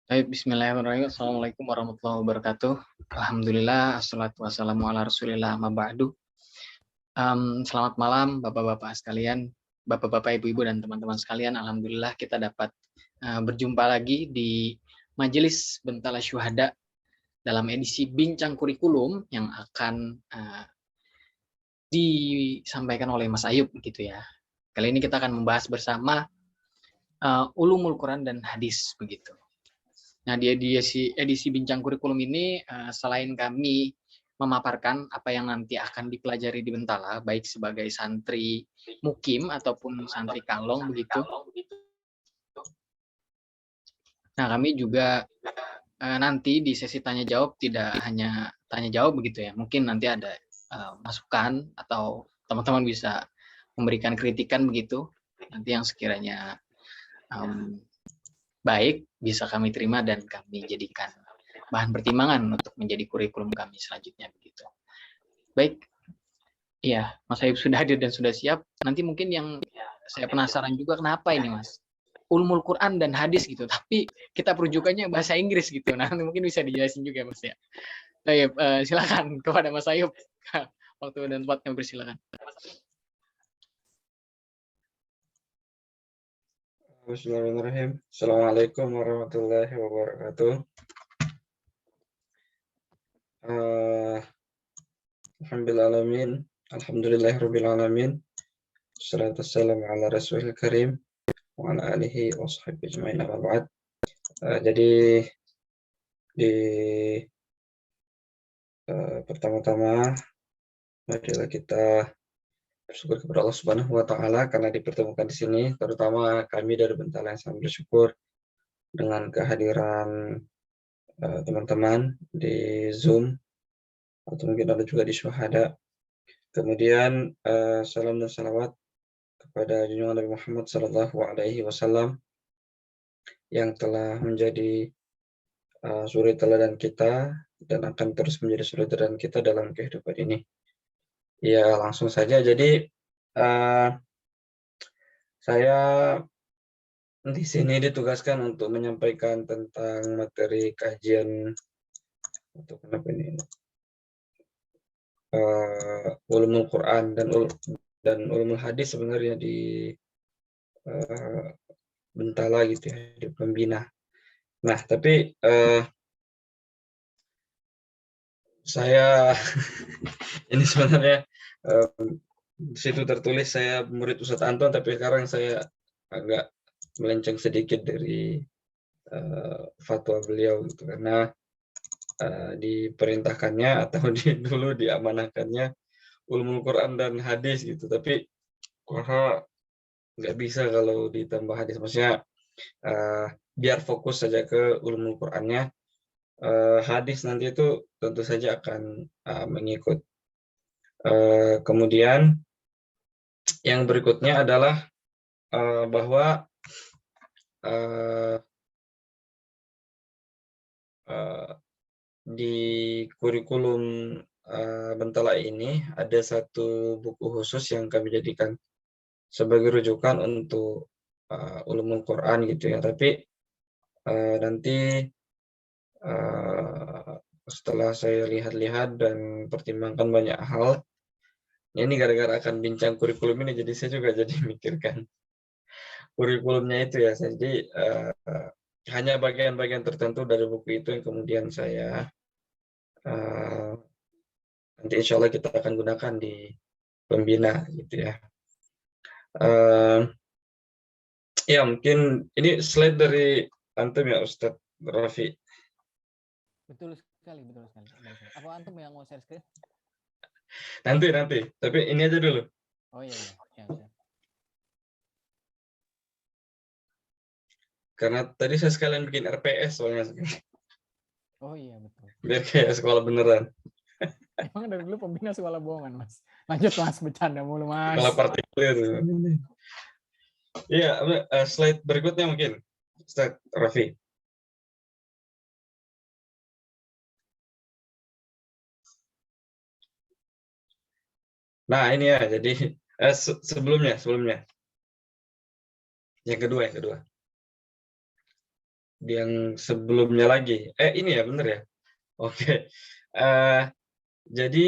Baik, bismillahirrahmanirrahim. Assalamualaikum warahmatullahi wabarakatuh. Alhamdulillah, assalatu wassalamu ala rasulillah, amma ba'du. Selamat malam Bapak-Bapak sekalian, Bapak-Bapak, Ibu-ibu, dan teman-teman sekalian. Alhamdulillah kita dapat berjumpa lagi di Majelis Bentala Syuhada dalam edisi Bincang Kurikulum yang akan disampaikan oleh Mas Ayub gitu ya. Kali ini kita akan membahas bersama ulumul Quran dan hadis begitu. Nah, di edisi Bincang Kurikulum ini, selain kami memaparkan apa yang nanti akan dipelajari di Bentala, baik sebagai santri mukim ataupun santri kalong begitu. Nah, kami juga nanti di sesi tanya jawab tidak hanya tanya jawab begitu ya, mungkin nanti ada masukan atau teman-teman bisa memberikan kritikan begitu, nanti yang sekiranya baik bisa kami terima dan kami jadikan bahan pertimbangan untuk menjadi kurikulum kami selanjutnya begitu. Baik, iya, Mas Ayub sudah hadir dan sudah siap. Nanti mungkin yang saya penasaran juga kenapa ini Mas, ulumul Quran dan hadis gitu, tapi kita perujukannya bahasa Inggris gitu. Nah, nanti mungkin bisa dijelasin juga Mas ya. Baik, silakan kepada Mas Ayub. Waktu dan tempat kami persilakan. Bismillahirrahmanirrahim. Assalamualaikum warahmatullahi wabarakatuh. Alhamdulillahirrahmanirrahim. Alhamdulillahirrahmanirrahim. Assalatu wassalamu ala rasulil karim wa ala alihi wa sahbihi ajma'in amma ba'd. Jadi di pertama-tama marilah kita bersyukur kepada Allah Subhanahu wa taala karena dipertemukan di sini, terutama kami dari Bentala yang sangat bersyukur dengan kehadiran teman-teman di Zoom atau mungkin ada juga di Syuhada. Kemudian salam dan salawat kepada junjungan Nabi Muhammad SAW yang telah menjadi suri teladan kita dan akan terus menjadi suri teladan kita dalam kehidupan ini. Ya, langsung saja. Jadi saya di sini ditugaskan untuk menyampaikan tentang materi kajian untuk ulumul Quran dan ulumul hadis sebenarnya di Bentala gitu ya, di Pembina. Nah, tapi saya ini sebenarnya di situ tertulis saya murid Ustadz Anton, tapi sekarang saya agak melenceng sedikit dari fatwa beliau gitu, karena diperintahkannya atau dulu diamanahkannya ulumul Quran dan hadis gitu, tapi wah nggak bisa kalau ditambah hadis, maksudnya biar fokus saja ke ulumul Qurannya. Hadis nanti itu tentu saja akan mengikut. Kemudian yang berikutnya adalah bahwa di kurikulum Bentala ini ada satu buku khusus yang kami jadikan sebagai rujukan untuk ulumul Quran gitu ya. Tapi nanti setelah saya lihat-lihat dan pertimbangkan banyak hal, ini gara-gara akan bincang kurikulum ini, jadi saya juga jadi mikirkan kurikulumnya itu ya. Jadi hanya bagian-bagian tertentu dari buku itu yang kemudian saya nanti insya Allah kita akan gunakan di Pembina gitu ya. Ya mungkin ini slide dari antum ya Ustadz Rafi. Betul sekali, betul sekali. Apa antum yang mau share screen? Nanti, tapi ini aja dulu. Oh iya, siap. Karena tadi saya sekalian bikin RPS soalnya. Oh iya, betul. Biar kayak sekolah beneran. Emang dari dulu Pembina sekolah bohongan, Mas. Lanjut, Mas, bercanda mulu, Mas. Sekolah partikulir. Iya, slide berikutnya mungkin, Ustadz Rafi. Nah ini ya, jadi sebelumnya. Yang kedua. yang sebelumnya lagi. Ini ya bener ya. Oke. Eh, jadi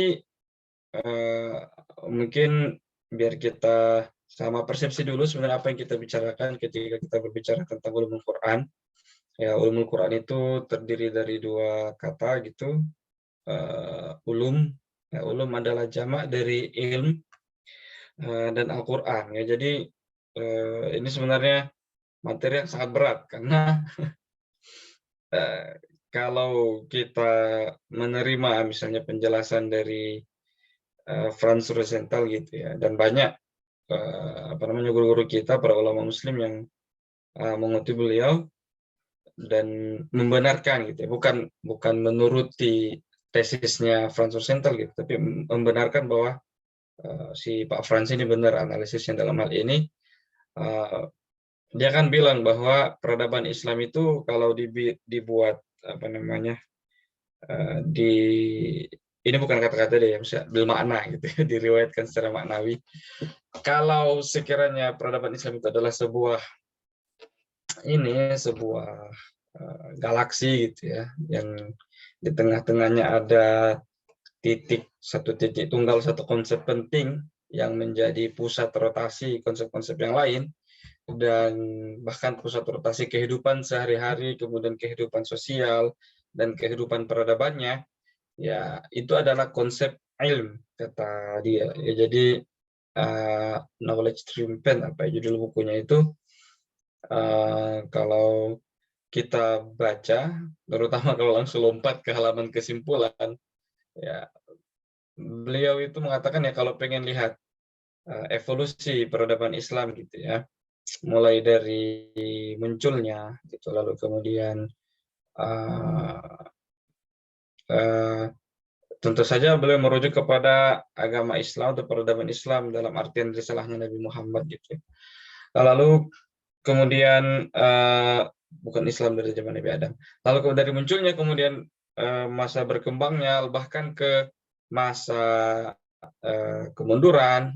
mungkin biar kita sama persepsi dulu sebenarnya apa yang kita bicarakan ketika kita berbicara tentang ulumul Quran. Ya, ulumul Quran itu terdiri dari dua kata gitu. Ulum, ya, ulum adalah jamak dari ilm dan Al-Quran. Ya, jadi ini sebenarnya materi yang sangat berat karena kalau kita menerima misalnya penjelasan dari Franz Rosenthal gitu ya, dan banyak guru-guru kita, para ulama Muslim yang mengutip beliau dan membenarkan gitu ya, bukan menuruti tesisnya Franz Rosenthal gitu, tapi membenarkan bahwa si Pak Franz ini benar analisisnya dalam hal ini. Dia kan bilang bahwa peradaban Islam itu kalau dibuat ini bukan kata-kata dia, misalnya bil makna gitu ya, diriwayatkan secara maknawi. Kalau sekiranya peradaban Islam itu adalah sebuah galaksi gitu ya, yang di tengah-tengahnya ada satu titik tunggal, satu konsep penting yang menjadi pusat rotasi konsep-konsep yang lain, dan bahkan pusat rotasi kehidupan sehari-hari, kemudian kehidupan sosial dan kehidupan peradabannya, ya itu adalah konsep ilm, kata dia. Ya, jadi knowledge triumphant, apa judul bukunya itu, kalau kita baca, terutama kalau langsung lompat ke halaman kesimpulan, ya beliau itu mengatakan ya kalau pengen lihat evolusi peradaban Islam gitu ya, mulai dari munculnya gitu, lalu kemudian tentu saja beliau merujuk kepada agama Islam atau peradaban Islam dalam artian risalahnya Nabi Muhammad gitu. Lalu kemudian bukan Islam dari zaman Nabi Adam. Lalu dari munculnya, kemudian masa berkembangnya, bahkan ke masa kemunduran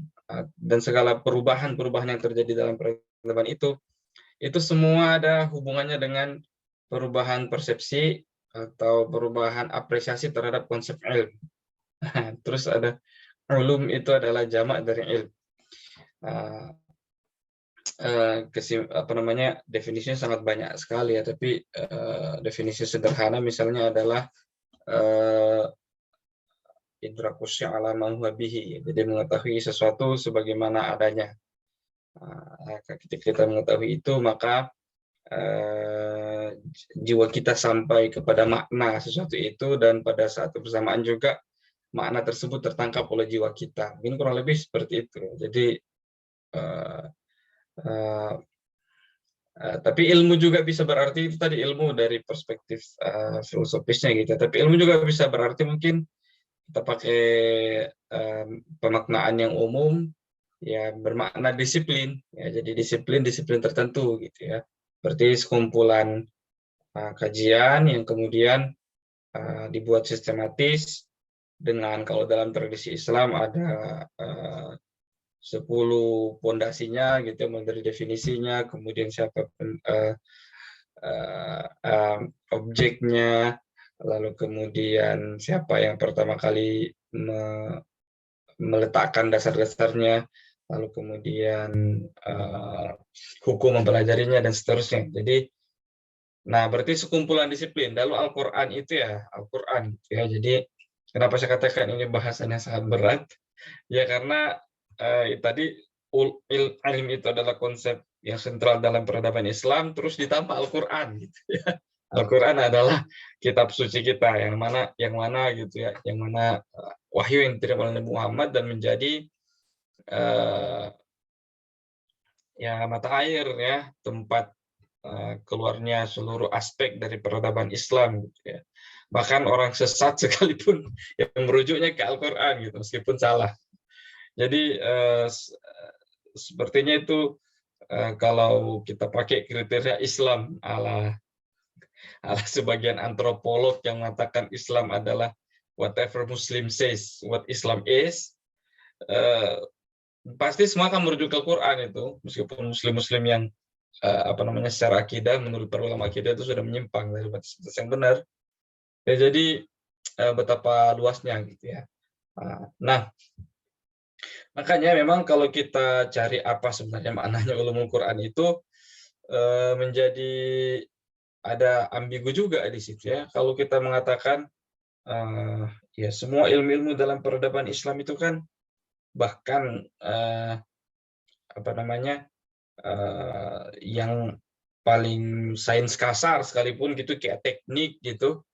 dan segala perubahan-perubahan yang terjadi dalam peradaban itu semua ada hubungannya dengan perubahan persepsi atau perubahan apresiasi terhadap konsep ilmu. Terus ada ulum, itu adalah jamak dari ilmu. Definisinya sangat banyak sekali ya, tapi definisi sederhana misalnya adalah idrakus ala ma huwa bihi, jadi mengetahui sesuatu sebagaimana adanya. Ketika kita mengetahui itu, maka jiwa kita sampai kepada makna sesuatu itu, dan pada saat bersamaan juga makna tersebut tertangkap oleh jiwa kita. Mungkin kurang lebih seperti itu. Jadi tapi ilmu juga bisa berarti, itu tadi ilmu dari perspektif filosofisnya gitu. Tapi ilmu juga bisa berarti mungkin kita pakai pemaknaan yang umum, ya bermakna disiplin. Ya, jadi disiplin tertentu gitu ya. Berarti sekumpulan kajian yang kemudian dibuat sistematis dengan, kalau dalam tradisi Islam ada 10 pondasinya gitu, mulai dari definisinya, kemudian siapa objeknya, lalu kemudian siapa yang pertama kali meletakkan dasar-dasarnya, lalu kemudian hukum mempelajarinya, dan seterusnya. Jadi, nah berarti sekumpulan disiplin. Lalu Al-Quran itu ya, Al-Quran ya. Jadi kenapa saya katakan ini bahasannya sangat berat? Ya karena tadi ilm itu adalah konsep yang sentral dalam peradaban Islam, terus ditambah Al-Quran gitu ya. Al-Quran adalah kitab suci kita yang mana gitu ya, yang mana wahyu yang diterima oleh Nabi Muhammad dan menjadi ya mata air ya, tempat keluarnya seluruh aspek dari peradaban Islam gitu ya. Bahkan orang sesat sekalipun yang merujuknya ke Al-Quran gitu, meskipun salah. Jadi sepertinya itu kalau kita pakai kriteria Islam ala sebagian antropolog yang mengatakan Islam adalah whatever Muslim says what Islam is, pasti semua akan merujuk ke Al-Quran itu, meskipun muslim-muslim yang secara akidah menurut para ulama akidah itu sudah menyimpang dari batas yang benar. Ya, jadi betapa luasnya gitu ya. Nah, makanya memang kalau kita cari apa sebenarnya maknanya ulumul Quran itu menjadi ada ambigu juga di situ ya. Kalau kita mengatakan ya semua ilmu-ilmu dalam peradaban Islam itu kan bahkan yang paling sains kasar sekalipun gitu kayak teknik gitu,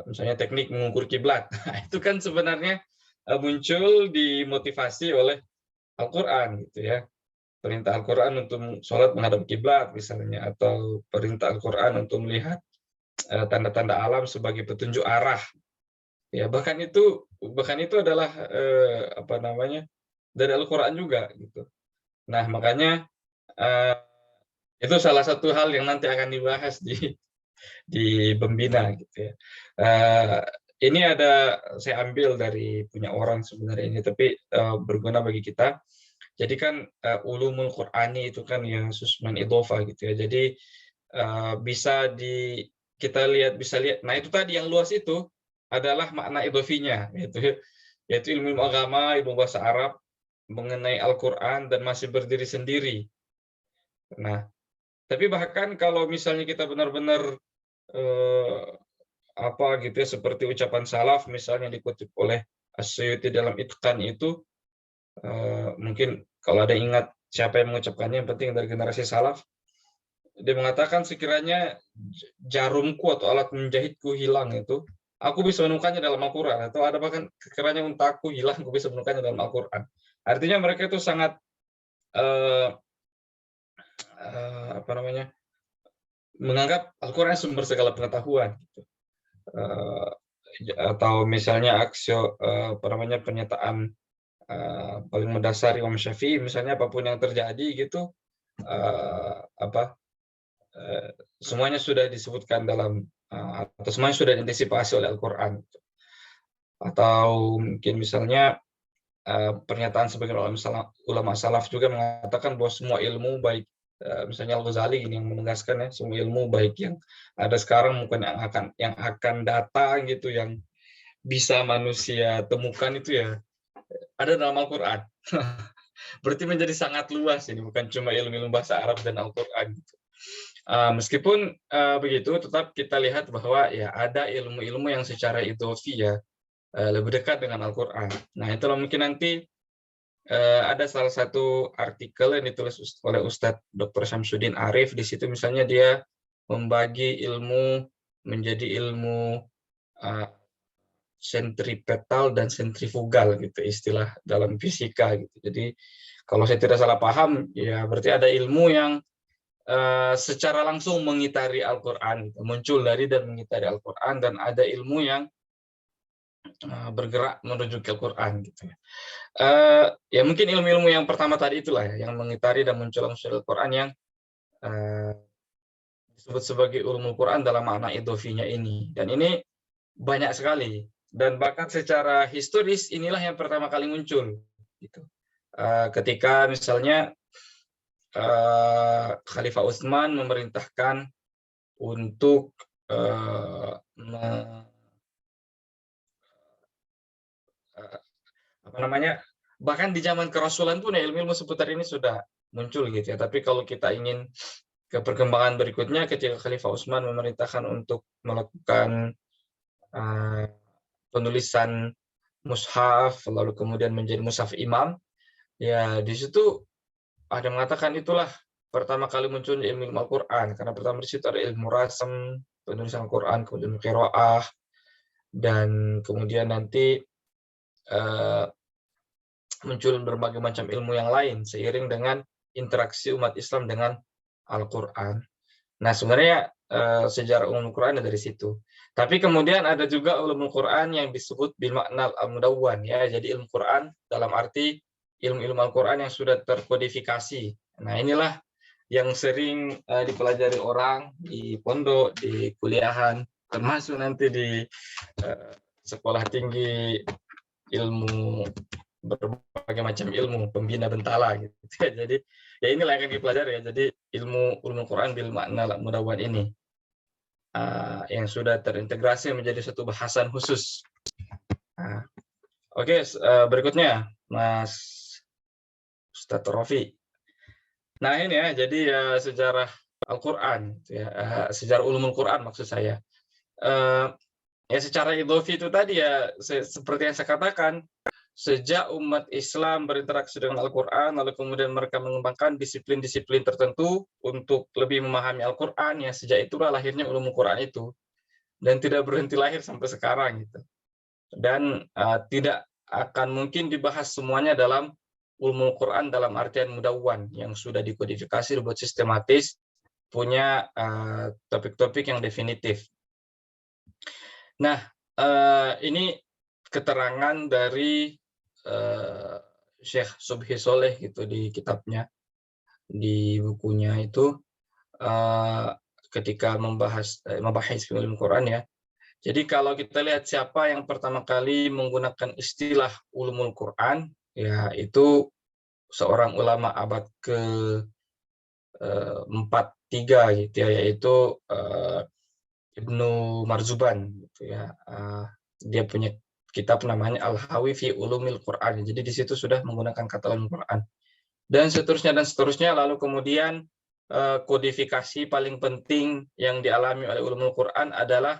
misalnya teknik mengukur kiblat. Nah, itu kan sebenarnya muncul dimotivasi oleh Al-Quran gitu ya. Perintah Al-Quran untuk sholat menghadap kiblat misalnya, atau perintah Al-Quran untuk melihat tanda-tanda alam sebagai petunjuk arah. Ya, bahkan itu adalah dari Al-Quran juga gitu. Nah, makanya itu salah satu hal yang nanti akan dibahas di Pembina gitu ya. Ini saya ambil dari punya orang sebenarnya ini, tapi berguna bagi kita. Jadi kan ulumul Qur'ani itu kan ya susman idhofa gitu ya. Jadi kita bisa lihat. Nah, itu tadi yang luas itu adalah makna idhofinya, yaitu ilmu agama, ilmu bahasa Arab mengenai Al-Qur'an dan masih berdiri sendiri. Nah, tapi bahkan kalau misalnya kita benar-benar gitu ya, seperti ucapan salaf misalnya dikutip oleh As-Suyuti dalam Itqan itu, mungkin kalau ada ingat siapa yang mengucapkannya, yang penting dari generasi salaf, dia mengatakan sekiranya jarumku atau alat menjahitku hilang itu, aku bisa menemukannya dalam Al-Quran, atau ada bahkan sekiranya untaku hilang, aku bisa menemukannya dalam Al-Quran. Artinya mereka itu sangat menganggap Al-Quran sumber segala pengetahuan gitu. Atau misalnya pernyataan paling mendasar Imam Syafi'i misalnya, apapun yang terjadi gitu, semuanya sudah disebutkan dalam atau semuanya sudah diantisipasi oleh Al-Quran. Atau mungkin misalnya pernyataan sebagian ulama salaf juga mengatakan bahwa semua ilmu, baik misalnya Al-Ghazali ini yang menegaskan ya, semua ilmu baik yang ada sekarang bukan yang akan datang gitu, yang bisa manusia temukan itu ya ada dalam Al-Quran. Berarti menjadi sangat luas ini, bukan cuma ilmu bahasa Arab dan Al-Quran gitu. Meskipun begitu, tetap kita lihat bahwa ya ada ilmu-ilmu yang secara idhofi ya lebih dekat dengan Al-Quran. Nah, itulah mungkin nanti ada salah satu artikel yang ditulis oleh Ustadz Dr. Syamsuddin Arif. Di situ misalnya dia membagi ilmu menjadi ilmu sentripetal dan sentrifugal gitu, istilah dalam fisika gitu. Jadi kalau saya tidak salah paham ya berarti ada ilmu yang secara langsung mengitari Al-Quran, muncul dari dan mengitari Al-Quran, dan ada ilmu yang bergerak menuju ke Al-Quran gitu ya. Ya mungkin ilmu-ilmu yang pertama tadi itulah ya, yang mengitari dan muncul langsung dari Al-Quran, yang disebut sebagai ulumul Quran dalam makna idhofinya ini. Dan ini banyak sekali, dan bahkan secara historis inilah yang pertama kali muncul gitu. Ketika misalnya Khalifah Utsman memerintahkan untuk bahkan di zaman kerasulan pun ya ilmu-ilmu seputar ini sudah muncul gitu ya. Tapi kalau kita ingin ke perkembangan berikutnya, ketika Khalifah Utsman memerintahkan untuk melakukan penulisan mushaf, lalu kemudian menjadi mushaf imam, ya di situ ada mengatakan itulah pertama kali muncul ilmu Al-Quran, karena pertama di situ ada ilmu rasam, penulisan Al-Quran, kemudian qiraah, dan kemudian nanti muncul berbagai macam ilmu yang lain seiring dengan interaksi umat Islam dengan Al-Quran. Nah, sebenarnya sejarah ulumul Quran dari situ. Tapi kemudian ada juga ulumul Quran yang disebut bil makna al-mudawwan ya. Jadi ilmu Quran dalam arti ilmu-ilmu Al-Quran yang sudah terkodifikasi. Nah, inilah yang sering dipelajari orang di pondok, di kuliahan, termasuk nanti di sekolah tinggi ilmu, berbagai macam ilmu, pembina bentala gitu. Jadi Ya inilah yang akan dipelajari ya. Jadi ilmu Quran bil makna mudawwan ini yang sudah terintegrasi menjadi satu bahasan khusus. Oke, berikutnya Mas Ustadz Rofi. Nah ini ya, jadi sejarah Al-Quran, ya, sejarah ulumul Quran maksud saya. Ya secara idhofi itu tadi ya, seperti yang saya katakan, sejak umat Islam berinteraksi dengan Al-Quran, lalu kemudian mereka mengembangkan disiplin-disiplin tertentu untuk lebih memahami Al-Quran, ya sejak itulah lahirnya ulumul Quran itu. Dan tidak berhenti lahir sampai sekarang gitu. Dan tidak akan mungkin dibahas semuanya dalam ulumul Quran dalam artian mudawwan yang sudah dikodifikasi, dibuat sistematis, punya topik-topik yang definitif. Nah, ini keterangan dari Syekh Subhi Soleh gitu di kitabnya, di bukunya itu ketika membahas ulumul Quran ya. Jadi kalau kita lihat siapa yang pertama kali menggunakan istilah ulumul Quran, ya itu seorang ulama abad ke-43 gitu ya, yaitu Ibnu Marzuban gitu ya. Dia punya kitab namanya Al-Hawi fi Ulumil Quran. Jadi di situ sudah menggunakan kata ulumul Quran. Dan seterusnya lalu kemudian kodifikasi paling penting yang dialami oleh ulumul Quran adalah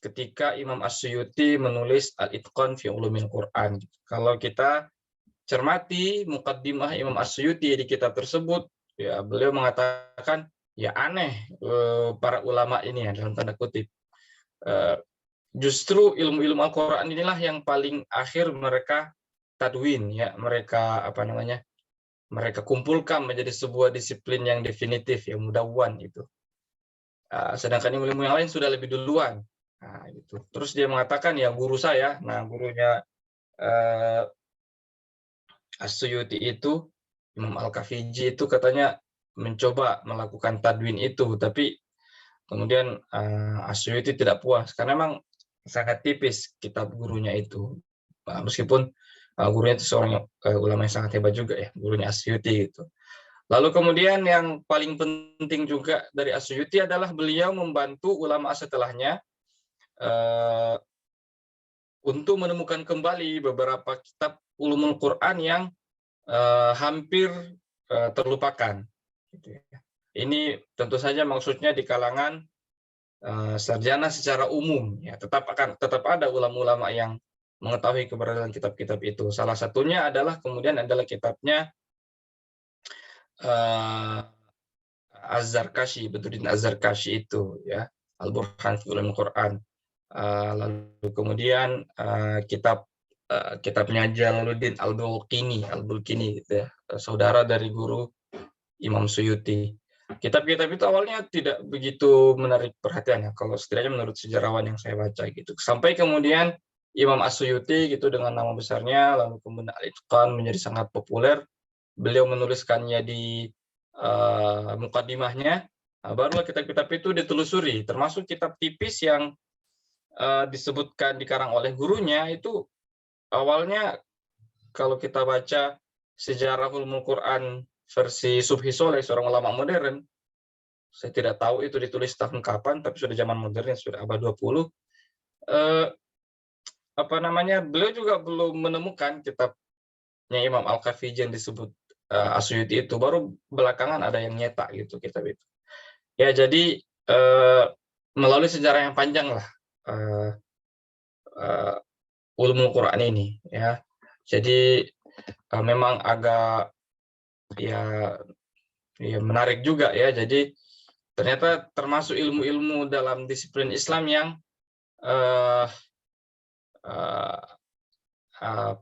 ketika Imam As-Suyuti menulis Al-Itqan fi Ulumil Quran. Kalau kita cermati muqaddimah Imam As-Suyuti di kitab tersebut, ya beliau mengatakan, ya aneh para ulama ini ya dalam tanda kutip. Justru ilmu-ilmu Al-Quran inilah yang paling akhir mereka tadwin, ya mereka mereka kumpulkan menjadi sebuah disiplin yang definitif, yang mudawwan itu. Sedangkan ilmu yang lain sudah lebih duluan. Nah, gitu. Terus dia mengatakan ya guru saya, nah gurunya As-Suyuti itu Imam Al-Kafiji itu katanya mencoba melakukan tadwin itu, tapi kemudian As-Suyuti tidak puas karena memang sangat tipis kitab gurunya itu. Meskipun gurunya itu seorang ulama yang sangat hebat juga ya, gurunya As-Suyuti gitu. Lalu kemudian yang paling penting juga dari As-Suyuti adalah beliau membantu ulama setelahnya untuk menemukan kembali beberapa kitab ulumul Quran yang hampir terlupakan. Ini tentu saja maksudnya di kalangan sarjana secara umum. Ya, tetap ada ulama-ulama yang mengetahui keberadaan kitab-kitab itu. Salah satunya adalah kitabnya Az-Zarkashi, Badruddin Az-Zarkashi itu, ya, Al-Burhan fi Ulumul Quran. Lalu kemudian kitabnya Jalaluddin Al-Bulqini gitu ya, saudara dari guru Imam Suyuti. Kitab-kitab itu awalnya tidak begitu menarik perhatian ya, kalau setidaknya menurut sejarawan yang saya baca gitu. Sampai kemudian Imam As-Suyuti gitu dengan nama besarnya, lalu kemudian Al-Itqan menjadi sangat populer. Beliau menuliskannya di mukaddimahnya, barulah kitab-kitab itu ditelusuri, termasuk kitab tipis yang disebutkan dikarang oleh gurunya itu awalnya kalau kita baca sejarah ulumul Quran versi Subhi Soleh, seorang ulama modern, saya tidak tahu itu ditulis tahun kapan, tapi sudah zaman modern, sudah abad 20. Beliau juga belum menemukan kitabnya Imam Al-Kafiji yang disebut As-Suyuti itu, baru belakangan ada yang nyetak gitu kitab itu. Ya jadi melalui sejarah yang panjang lah ulumul Quran ini ya. Jadi memang agak ya menarik juga ya. Jadi ternyata termasuk ilmu-ilmu dalam disiplin Islam yang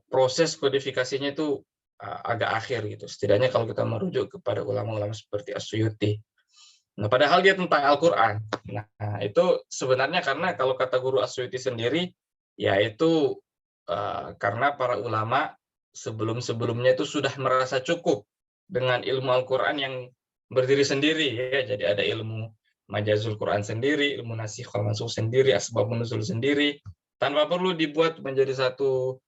proses kodifikasinya itu agak akhir gitu. Setidaknya kalau kita merujuk kepada ulama-ulama seperti As-Suyuti. Nah, padahal dia tentang Al-Quran. Nah, itu sebenarnya karena kalau kata guru As-Suyuti sendiri, yaitu karena para ulama sebelum-sebelumnya itu sudah merasa cukup dengan ilmu Al-Quran yang berdiri sendiri. Ya. Jadi ada ilmu majazul Quran sendiri, ilmu nasikh wal mansukh sendiri, asbabun nuzul sendiri, tanpa perlu dibuat menjadi satu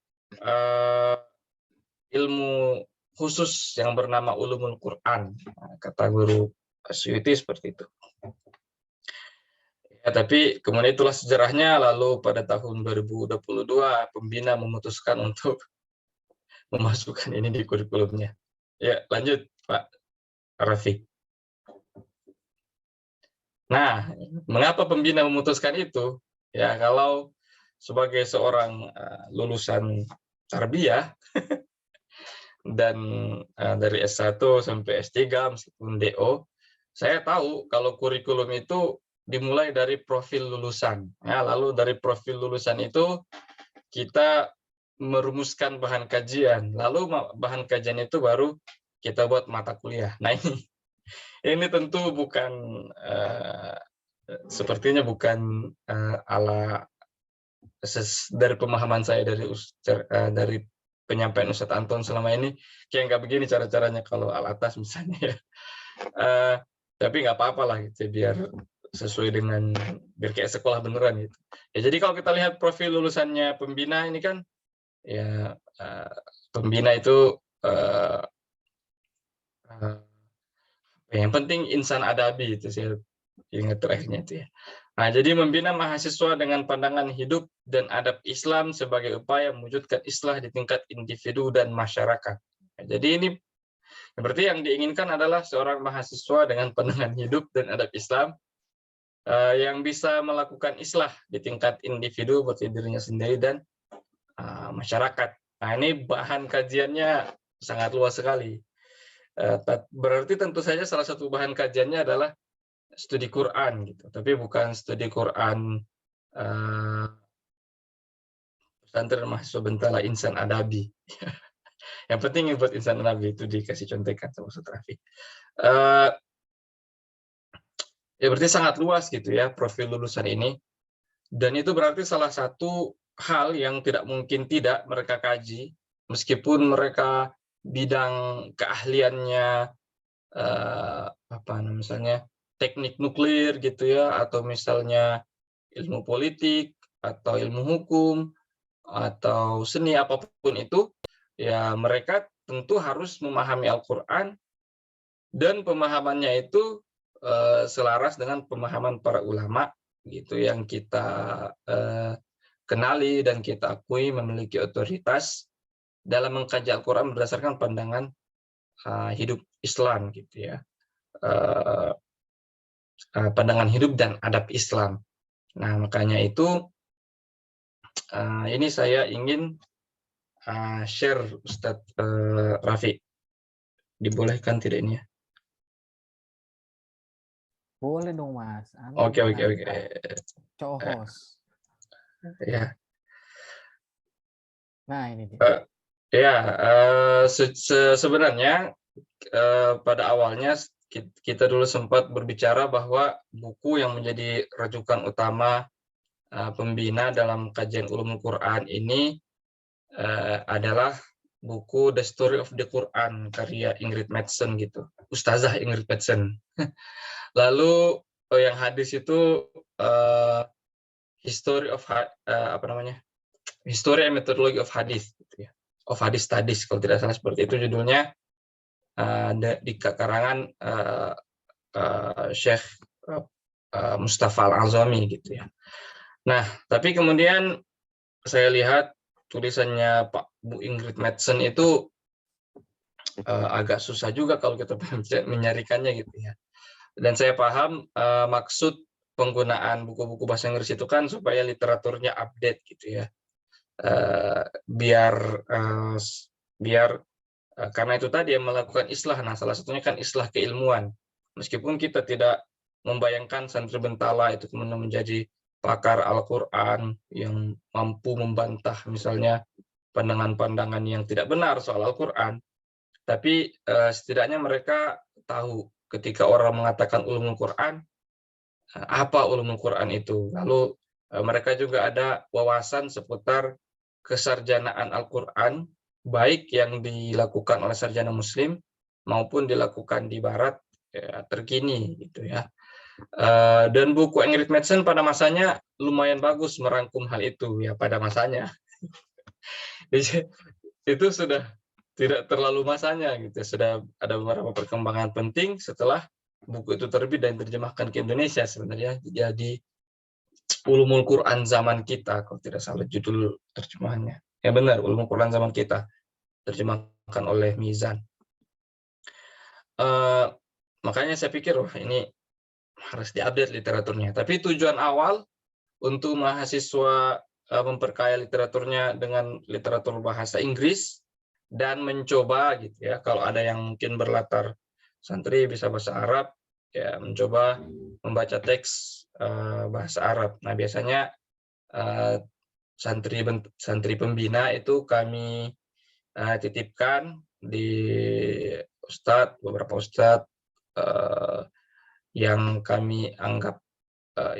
ilmu khusus yang bernama Ulumul Quran. Nah, kata guru Suyuti seperti itu. Ya, tapi kemudian itulah sejarahnya, lalu pada tahun 2022 pembina memutuskan untuk memasukkan ini di kurikulumnya. Ya, lanjut Pak Rafiq. Nah, mengapa pembina memutuskan itu? Ya, kalau sebagai seorang lulusan tarbiyah dan dari S1 sampai S3 meskipun DO, saya tahu kalau kurikulum itu dimulai dari profil lulusan. Ya, lalu dari profil lulusan itu kita merumuskan bahan kajian, lalu bahan kajian itu baru kita buat mata kuliah. Nah, ini tentu bukan sepertinya bukan ala dari pemahaman saya dari penyampaian Ustadz Anton selama ini, kayak nggak begini cara-caranya kalau al atas misalnya ya. Tapi nggak apa-apa lah gitu, biar sesuai dengan biar kayak sekolah beneran gitu. Ya, jadi kalau kita lihat profil lulusannya pembina ini kan ya pembina itu yang penting insan adabi itu saya ingat terakhirnya itu ya. Nah, jadi membina mahasiswa dengan pandangan hidup dan adab Islam sebagai upaya mewujudkan islah di tingkat individu dan masyarakat. Nah, jadi ini berarti yang diinginkan adalah seorang mahasiswa dengan pandangan hidup dan adab Islam yang bisa melakukan islah di tingkat individu buat dirinya sendiri dan masyarakat. Nah, ini bahan kajiannya sangat luas sekali. Berarti tentu saja salah satu bahan kajiannya adalah studi Quran gitu, tapi bukan studi Quran pesantren mahasiswa Bentala insan adabi. Yang penting buat insan adabi itu dikasih contekan sama Ustaz Rafiq. Ya berarti sangat luas gitu ya profil lulusan ini, dan itu berarti salah satu hal yang tidak mungkin tidak mereka kaji, meskipun mereka bidang keahliannya misalnya teknik nuklir gitu ya, atau misalnya ilmu politik atau ilmu hukum atau seni apapun itu, ya mereka tentu harus memahami Al-Quran dan pemahamannya itu selaras dengan pemahaman para ulama gitu yang kita kenali dan kita akui memiliki otoritas dalam mengkaji Al-Quran berdasarkan pandangan hidup Islam gitu ya, pandangan hidup dan adab Islam. Nah, makanya itu ini saya ingin share Ustadz Rafiq. Dibolehkan tidak ini ya? Boleh dong Mas. Oke. Cohos. Ya. Nah ini dia. Sebenarnya pada awalnya kita dulu sempat berbicara bahwa buku yang menjadi rujukan utama pembina dalam kajian Ulumul Quran ini adalah buku The Story of the Quran karya Ingrid Mattson gitu, Ustazah Ingrid Mattson. Lalu yang hadis itu History and Methodology of Hadith gitu ya. Of Hadith Studies kalau tidak salah seperti itu judulnya, di karangan Syekh Mustafa Al-Azami gitu ya. Nah, tapi kemudian saya lihat tulisannya Pak Bu Ingrid Mattson itu agak susah juga kalau kita menyarikannya gitu ya. Dan saya paham maksud penggunaan buku-buku bahasa Inggris itu kan supaya literaturnya update gitu ya. Biar karena itu tadi yang melakukan islah. Nah, salah satunya kan islah keilmuan. Meskipun kita tidak membayangkan santri Bentala itu kemudian menjadi pakar Al-Quran yang mampu membantah misalnya pandangan-pandangan yang tidak benar soal Al-Quran, tapi setidaknya mereka tahu ketika orang mengatakan ulumul Quran, apa ulumul Quran itu. Lalu mereka juga ada wawasan seputar kesarjanaan Al-Quran, baik yang dilakukan oleh sarjana Muslim maupun dilakukan di Barat ya, terkini gitu ya. Dan buku Ingrid Mattson pada masanya lumayan bagus merangkum hal itu ya pada masanya. Itu sudah tidak terlalu masanya gitu. Sudah ada beberapa perkembangan penting setelah buku itu terbit dan diterjemahkan ke Indonesia sebenarnya. Jadi Ulumul Quran zaman kita, kalau tidak salah judul terjemahannya. Ya benar, Ulumul Quran zaman kita, terjemahkan oleh Mizan. Makanya saya pikir, wah ini harus diupdate literaturnya. Tapi tujuan awal untuk mahasiswa memperkaya literaturnya dengan literatur bahasa Inggris dan mencoba gitu ya, kalau ada yang mungkin berlatar santri bisa bahasa Arab, ya mencoba membaca teks bahasa Arab. Nah biasanya santri pembina itu kami titipkan di beberapa ustadz yang kami anggap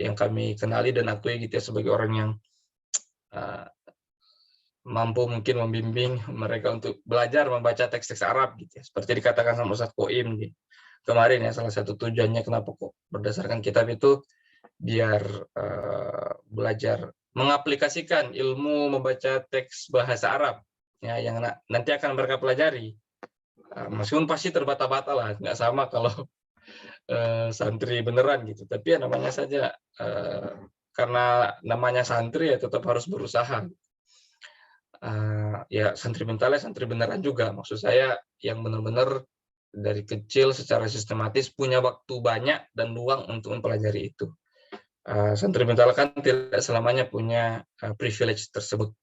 yang kami kenali dan akui gitu ya, sebagai orang yang mampu mungkin membimbing mereka untuk belajar membaca teks-teks Arab gitu ya. Seperti dikatakan sama Ustadz Qoim gitu. Kemarin ya, salah satu tujuannya kenapa kok berdasarkan kitab itu biar belajar mengaplikasikan ilmu membaca teks bahasa Arab ya, yang nanti akan mereka pelajari. Meskipun pasti terbata-bata lah, nggak sama kalau santri beneran gitu. Tapi ya namanya saja karena namanya santri ya tetap harus berusaha. Ya santri mental ya santri beneran juga. Maksud saya yang benar-benar dari kecil secara sistematis punya waktu banyak dan luang untuk mempelajari itu. Santri mental kan tidak selamanya punya privilege tersebut,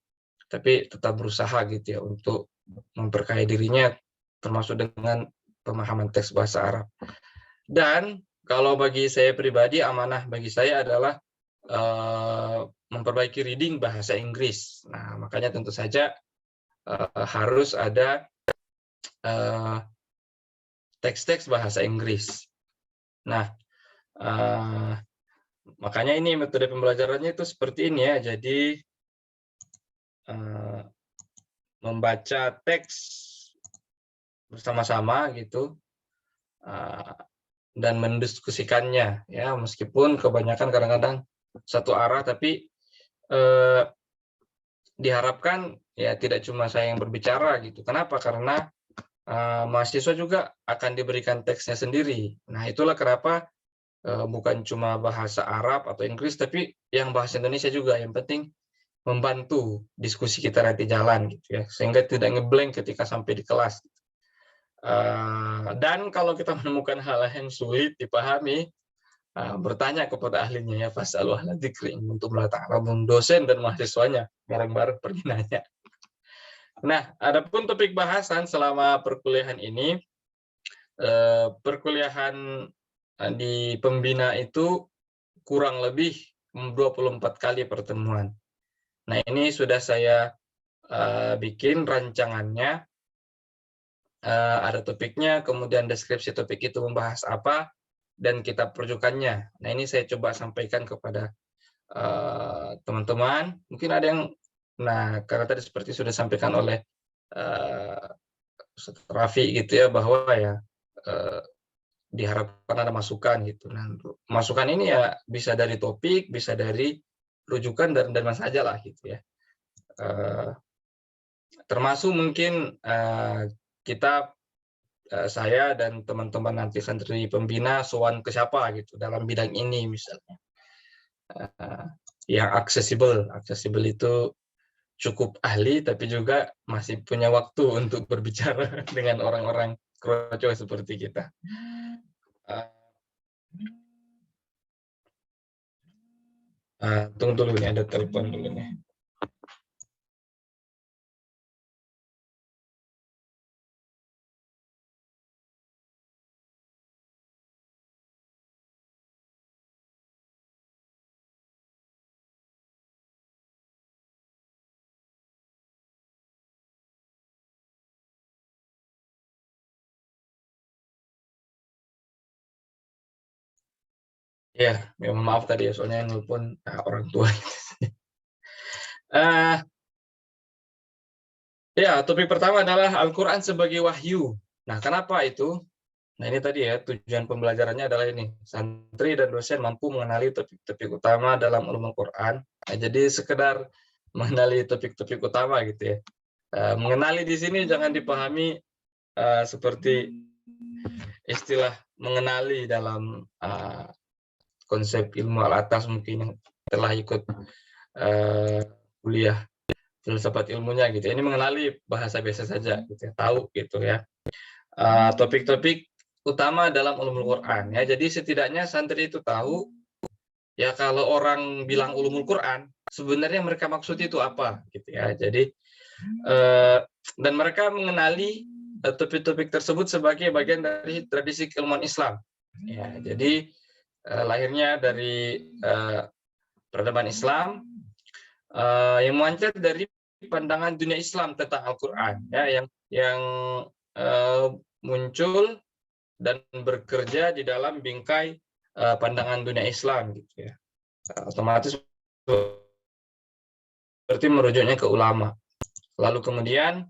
tapi tetap berusaha gitu ya untuk memperkaya dirinya, termasuk dengan pemahaman teks bahasa Arab. Dan kalau bagi saya pribadi, amanah bagi saya adalah memperbaiki reading bahasa Inggris. Nah, makanya tentu saja harus ada teks-teks bahasa Inggris. Nah, makanya ini metode pembelajarannya itu seperti ini ya. Jadi membaca teks bersama-sama gitu dan mendiskusikannya ya, meskipun kebanyakan kadang-kadang satu arah, tapi diharapkan ya tidak cuma saya yang berbicara gitu. Kenapa? Karena mahasiswa juga akan diberikan teksnya sendiri. Nah, itulah kenapa bukan cuma bahasa Arab atau Inggris, tapi yang bahasa Indonesia juga. Yang penting membantu diskusi kita nanti jalan gitu ya, sehingga tidak ngeblank ketika sampai di kelas. Dan kalau kita menemukan hal yang sulit dipahami, bertanya kepada ahlinya ya, fasalu ahla dzikri untuk melakukan dosen dan mahasiswanya bareng-bareng pergi nanya. Nah, adapun topik bahasan selama perkuliahan ini, perkuliahan di pembina itu kurang lebih 24 kali pertemuan. Nah, ini sudah saya bikin rancangannya, ada topiknya, kemudian deskripsi topik itu membahas apa, dan kitab rujukannya. Nah, ini saya coba sampaikan kepada teman-teman. Mungkin ada yang, nah karena tadi seperti sudah disampaikan oleh Ustaz Raffi gitu ya, bahwa ya diharapkan ada masukan gitu. Nah, masukan ini ya bisa dari topik, bisa dari rujukan, dan mana saja lah gitu ya. Termasuk mungkin kita, saya dan teman-teman nanti santri pembina sowan ke siapa gitu dalam bidang ini misalnya. Yang aksesibel itu cukup ahli tapi juga masih punya waktu untuk berbicara dengan orang-orang kroco seperti kita. Tunggu dulu nih, ada telepon dulu nih. Ya, maaf tadi ya, soalnya yang nelpon orang tua. Ya, topik pertama adalah Al-Quran sebagai wahyu. Nah, kenapa itu? Nah, ini tadi ya, tujuan pembelajarannya adalah ini. Santri dan dosen mampu mengenali topik-topik utama dalam ulumul Quran. Nah, jadi sekedar mengenali topik-topik utama gitu ya. Mengenali di sini jangan dipahami seperti istilah mengenali dalam konsep ilmu al-atas mungkin yang telah ikut kuliah filsafat ilmunya gitu. Ini mengenali bahasa biasa saja gitu ya, tahu gitu ya. Topik-topik utama dalam ulumul Quran ya. Jadi setidaknya santri itu tahu ya kalau orang bilang ulumul Quran sebenarnya mereka maksud itu apa gitu ya. Jadi dan mereka mengenali topik-topik tersebut sebagai bagian dari tradisi keilmuan Islam. Ya, jadi lahirnya dari peradaban Islam yang memancar dari pandangan dunia Islam tentang Al-Quran, ya, yang muncul dan bekerja di dalam bingkai pandangan dunia Islam, gitu ya. Otomatis berarti merujuknya ke ulama. Lalu kemudian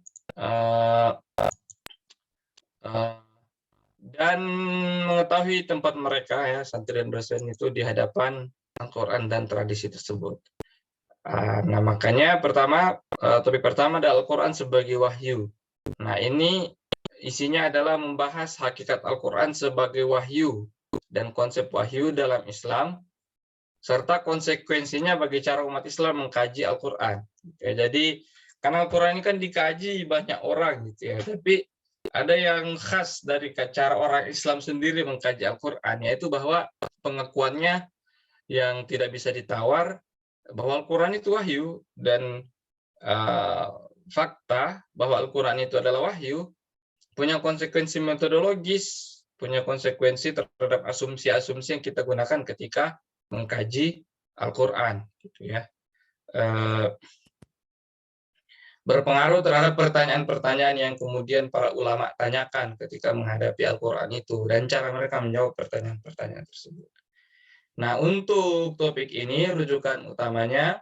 dan mengetahui tempat mereka ya santri dan dosen itu di hadapan Al-Quran dan tradisi tersebut. Nah makanya topik pertama adalah Al-Quran sebagai wahyu. Nah ini isinya adalah membahas hakikat Al-Quran sebagai wahyu dan konsep wahyu dalam Islam serta konsekuensinya bagi cara umat Islam mengkaji Al-Quran. Ya, jadi karena Al-Quran ini kan dikaji banyak orang gitu ya, tapi ada yang khas dari cara orang Islam sendiri mengkaji Al-Quran, yaitu bahwa pengakuannya yang tidak bisa ditawar bahwa Al-Quran itu wahyu, dan fakta bahwa Al-Quran itu adalah wahyu punya konsekuensi metodologis, punya konsekuensi terhadap asumsi-asumsi yang kita gunakan ketika mengkaji Al-Quran, gitu ya. Berpengaruh terhadap pertanyaan-pertanyaan yang kemudian para ulama tanyakan ketika menghadapi Al-Quran itu, dan cara mereka menjawab pertanyaan-pertanyaan tersebut. Nah, untuk topik ini, rujukan utamanya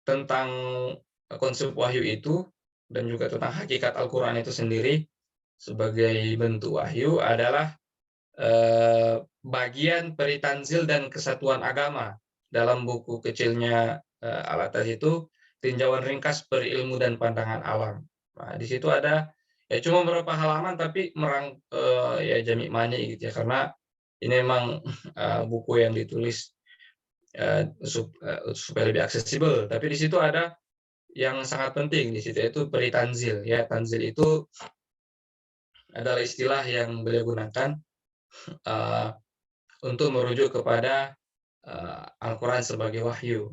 tentang konsep wahyu itu, dan juga tentang hakikat Al-Quran itu sendiri sebagai bentuk wahyu adalah bagian peri tanzil dan kesatuan agama dalam buku kecilnya Al-Atas itu, tinjauan ringkas berilmu dan pandangan alam. Nah, di situ ada ya cuma beberapa halaman tapi ya jami' mani gitu ya, karena ini memang buku yang ditulis supaya lebih aksesibel. Tapi di situ ada yang sangat penting di situ, yaitu peri tanzil ya. Tanzil itu adalah istilah yang beliau gunakan untuk merujuk kepada Al-Quran sebagai wahyu,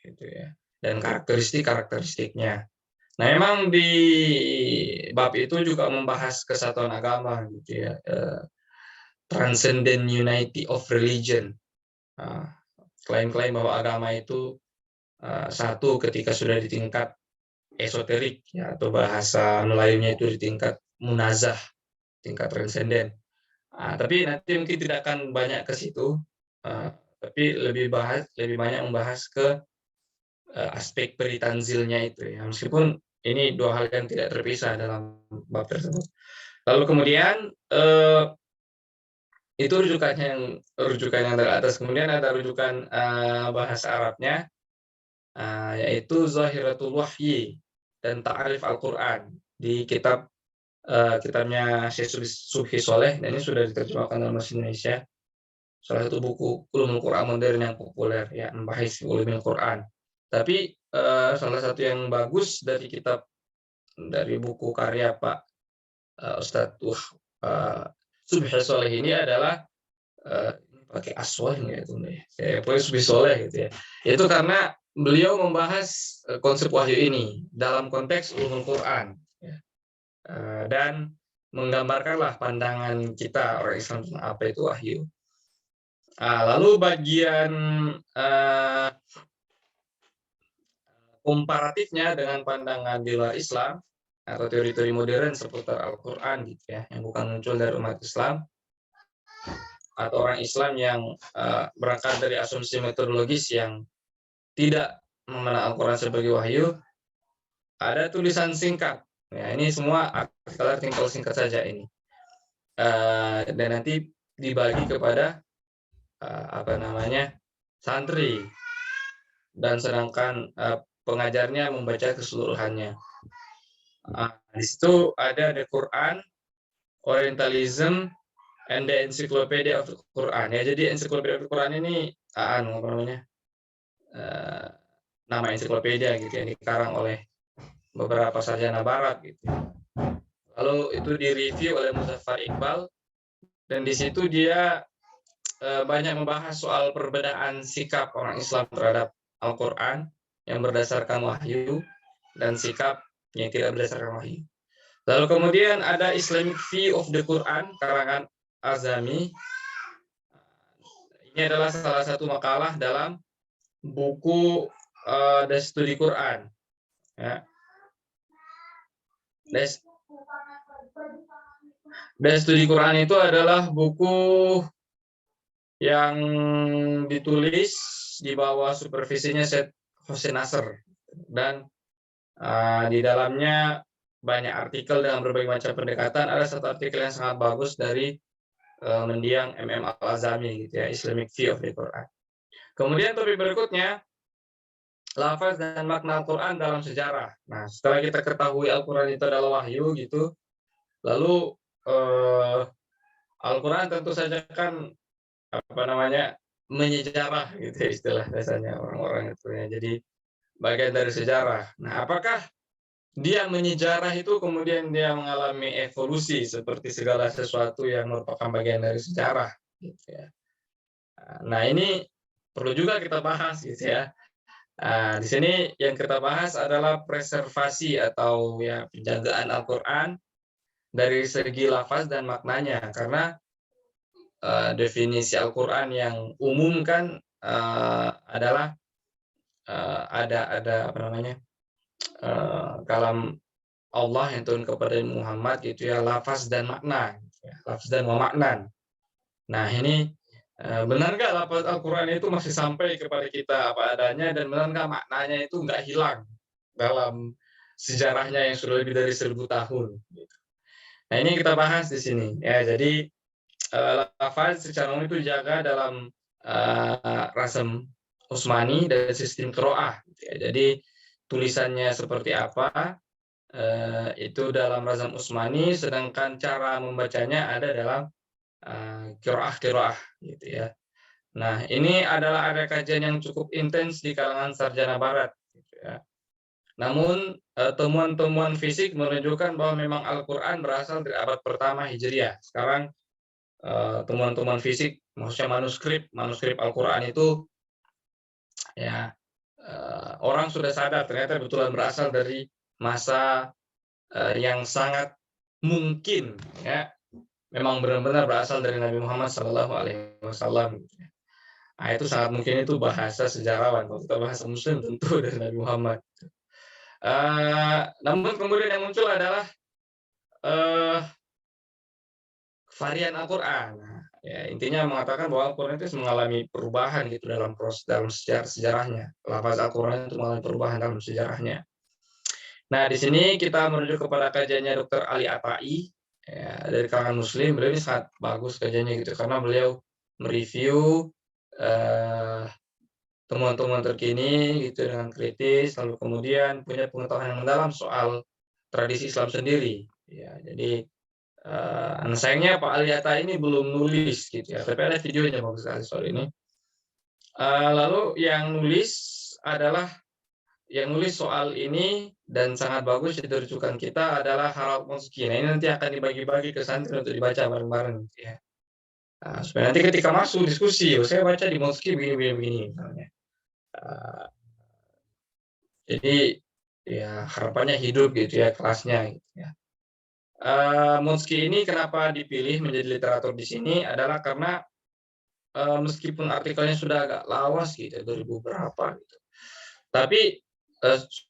gitu ya, dan karakteristiknya. Nah, memang di bab itu juga membahas kesatuan agama, gitu ya, transcendent unity of religion. Klaim-klaim bahwa agama itu satu ketika sudah di tingkat esoterik, ya, atau bahasa Melayunya itu di tingkat munazah, tingkat transenden. Tapi nanti mungkin tidak akan banyak ke situ, tapi lebih banyak membahas ke aspek peri tanzilnya itu ya, meskipun ini dua hal yang tidak terpisah dalam bab tersebut. Lalu kemudian itu rujukan yang dari atas. Kemudian ada rujukan bahasa Arabnya, yaitu Zahiratul Wahyi dan Ta'arif Al-Quran di kitabnya Syekh Subhi Soleh, dan ini sudah diterjemahkan dalam bahasa Indonesia. Salah satu buku ulumul Quran modern yang populer ya, membahas ulumul Quran. Tapi salah satu yang bagus dari buku karya Pak Ustadz Subhi Soleh ini adalah pakai aswah gitu ya, Subhi Soleh gitu ya. Itu karena beliau membahas konsep wahyu ini dalam konteks ulumul Quran ya. Dan menggambarkanlah pandangan kita orang Islam tentang apa itu wahyu. Lalu bagian komparatifnya dengan pandangan di luar Islam atau teori-teori modern seputar Al-Quran, gitu ya, yang bukan muncul dari umat Islam atau orang Islam yang berangkat dari asumsi metodologis yang tidak memandang Al-Quran sebagai wahyu. Ada tulisan singkat. Ya, ini semua artikel singkat saja ini. Dan nanti dibagi kepada santri, dan sedangkan pengajarnya membaca keseluruhannya. Di situ ada The Quran, Orientalism, and the Encyclopedia of the Quran. Ya, jadi Encyclopedia of the Quran ini apa namanya? Nama ensiklopedia gitu yang dikarang oleh beberapa sarjana barat gitu. Lalu itu direview oleh Muzaffar Iqbal, dan di situ dia banyak membahas soal perbedaan sikap orang Islam terhadap Al-Quran yang berdasarkan wahyu dan sikap yang tidak berdasarkan wahyu. Lalu kemudian ada Islamic View of the Quran karangan Azami. Ini adalah salah satu makalah dalam buku The Study Quran. Ya. The Study Quran itu adalah buku yang ditulis di bawah supervisinya Syed Hussein Nasr, dan di dalamnya banyak artikel dengan berbagai macam pendekatan. Ada satu artikel yang sangat bagus dari mendiang MM Al-Azami gitu ya, Islamic View of the Quran. Kemudian topik berikutnya, lafaz dan makna Al-Quran dalam sejarah. Nah, setelah kita ketahui Al-Quran itu adalah wahyu gitu, lalu Al-Quran tentu saja kan menyejarah gitu ya, istilah biasanya orang-orang itu ya. Jadi bagian dari sejarah. Nah, apakah dia menyejarah itu kemudian dia mengalami evolusi seperti segala sesuatu yang merupakan bagian dari sejarah gitu ya. Nah, ini perlu juga kita bahas gitu ya. Di sini yang kita bahas adalah preservasi atau ya penjagaan Al-Quran dari segi lafaz dan maknanya, karena definisi Al-Quran yang umum kan adalah ada kalam Allah yang turun kepada Muhammad gitu ya, lafaz dan makna, gitu ya, lafaz dan maknan. Nah, ini benar nggak lafaz Al-Quran itu masih sampai kepada kita apa adanya, dan benar nggak maknanya itu nggak hilang dalam sejarahnya yang sudah lebih dari 1000 tahun. Nah, ini kita bahas di sini ya. Jadi lafaz secara umum itu dijaga dalam rasam Utsmani dan sistem qiraah. Gitu ya. Jadi tulisannya seperti apa itu dalam rasam Utsmani, sedangkan cara membacanya ada dalam qiraah gitu ya. Nah, ini adalah ada kajian yang cukup intens di kalangan sarjana barat gitu ya. Namun temuan-temuan fisik menunjukkan bahwa memang Al-Quran berasal dari abad pertama Hijriah. Sekarang temuan-temuan fisik, maksudnya manuskrip Al-Quran itu ya orang sudah sadar ternyata betulan berasal dari masa yang sangat mungkin ya memang benar-benar berasal dari Nabi Muhammad SAW. Nah, itu sangat mungkin, itu bahasa sejarawan. Kalau kita bahasa Muslim tentu dari Nabi Muhammad. Namun kemudian yang muncul adalah varian Al-Quran. Ya, intinya mengatakan bahwa Al-Quran itu mengalami perubahan gitu dalam sejarahnya. Lafaz Al-Quran itu mengalami perubahan dalam sejarahnya. Nah, di sini kita merujuk kepada kajiannya Dr. Ali Atai ya, dari kalangan Muslim. Beliau ini sangat bagus kajiannya gitu, karena beliau mereview temuan-temuan terkini gitu dengan kritis, lalu kemudian punya pengetahuan yang mendalam soal tradisi Islam sendiri. Ya, jadi sayangnya Pak Ali Atai ini belum nulis gitu ya, tapi ada videonya bagus sekali soal ini. Lalu yang nulis soal ini dan sangat bagus jadi rujukan kita adalah Harald Monsky. Nah, ini nanti akan dibagi-bagi ke santri untuk dibaca bareng-bareng gitu ya. Supaya nanti ketika masuk diskusi, saya baca di Monsky begini misalnya. Jadi ya harapannya hidup gitu ya kelasnya gitu ya. Monsky ini kenapa dipilih menjadi literatur di sini adalah karena meskipun artikelnya sudah agak lawas gitu 2000 berapa gitu, tapi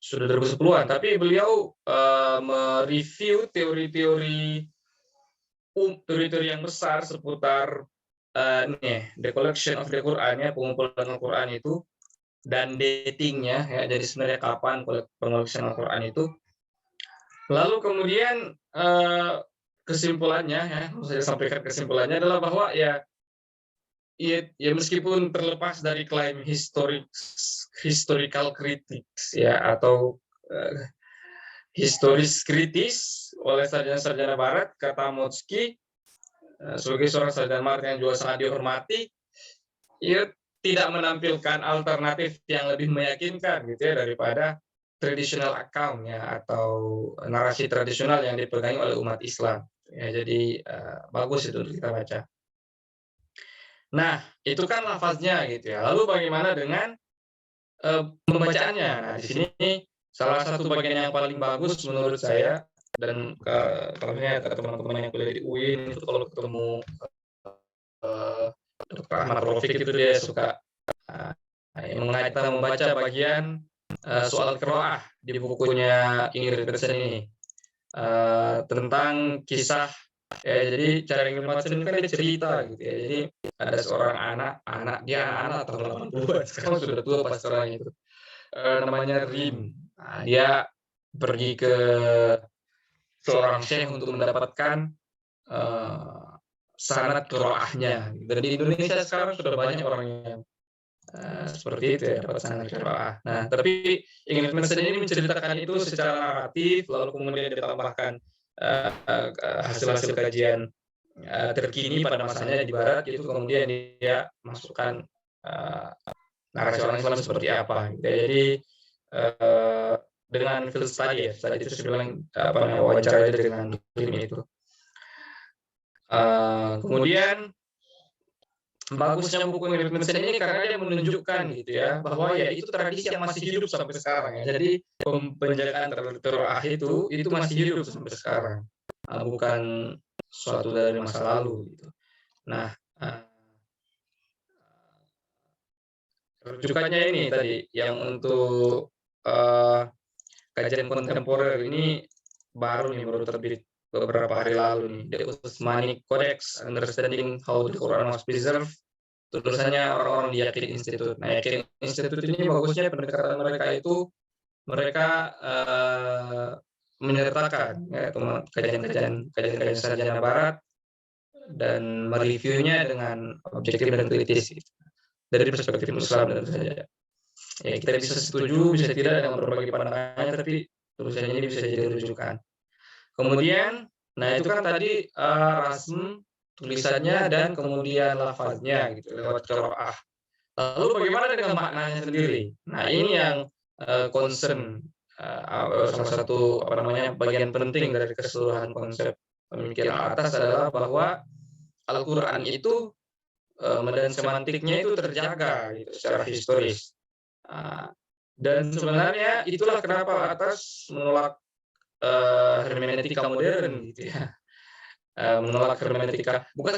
sudah 2010-an, tapi beliau mereview teori-teori yang besar seputar the collection of the Quran ya, pengumpulan Al-Quran itu, dan datingnya ya, jadi sebenarnya kapan pengoleksian Al-Quran itu. Lalu kemudian kesimpulannya ya, saya sampaikan kesimpulannya adalah bahwa ya ya meskipun terlepas dari klaim historical critics ya atau historis kritis oleh sarjana-sarjana Barat, kata Motzki sebagai seorang sarjana Barat yang juga sangat dihormati, ia tidak menampilkan alternatif yang lebih meyakinkan gitu ya daripada traditional account ya atau narasi tradisional yang dipegangi oleh umat Islam. Ya, jadi bagus itu untuk kita baca. Nah, itu kan lafaznya gitu ya. Lalu bagaimana dengan pembacaannya? Nah, di sini salah satu bagian yang paling bagus menurut saya dan kalau teman-teman yang kuliah di UIN itu kalau ketemu Dr. Ahmad Rafiq itu dia suka membaca bagian soal qiraah di bukunya Ingrid Peterson ini tentang kisah ya, jadi cara Ingrid Peterson ini kan dia cerita gitu ya. Jadi ada seorang anak dia anak tahun 80-an, sekarang sudah tua pas orang itu. Namanya Rim. Nah, dia pergi ke seorang syekh untuk mendapatkan sanad qiraahnya. Dan di Indonesia sekarang sudah banyak orang yang seperti itu ya, dapat sanad qiraah. Nah, tapi Ingrid Peterson ini menceritakan itu secara naratif, lalu kemudian ditambahkan hasil-hasil kajian terkini pada masanya di Barat, itu kemudian dia masukkan narasi orang Islam seperti apa. Jadi dengan field study ya, tadi itu saya bilang wawancara dengan tim itu. Kemudian bagusnya buku Ingrid Peterson ini karena dia menunjukkan gitu ya bahwa ya itu tradisi yang masih hidup sampai sekarang ya. Jadi penjagaan terhadap qiraah itu masih hidup sampai sekarang, bukan suatu dari masa lalu gitu. Nah, rujukannya ini tadi yang untuk kajian kontemporer ini baru terbit beberapa hari lalu nih, The Uthmani Codex Understanding How the Quran Was Preserved, tulisannya orang-orang di Yaqin Institute. Nah, Yaqin Institute ini bagusnya pendekatan mereka itu mereka menyertakan ya, kajian sarjana Barat dan mereviewnya dengan objektif dan kritis gitu, dari perspektif Islam tentu saja. Ya, kita bisa setuju, bisa tidak dengan berbagai pandangannya, tapi tulisannya ini bisa jadi rujukan. Kemudian, nah itu kan tadi rasm tulisannya dan kemudian lafaznya gitu lewat qiraah. Lalu bagaimana dengan maknanya sendiri? Nah, ini yang concern salah satu bagian penting dari keseluruhan konsep pemikiran atas adalah bahwa Al-Qur'an itu medan semantiknya itu terjaga gitu, secara historis. Dan sebenarnya itulah kenapa atas menolak hermeneutika modern gitu ya. Menolak hermeneutika bukan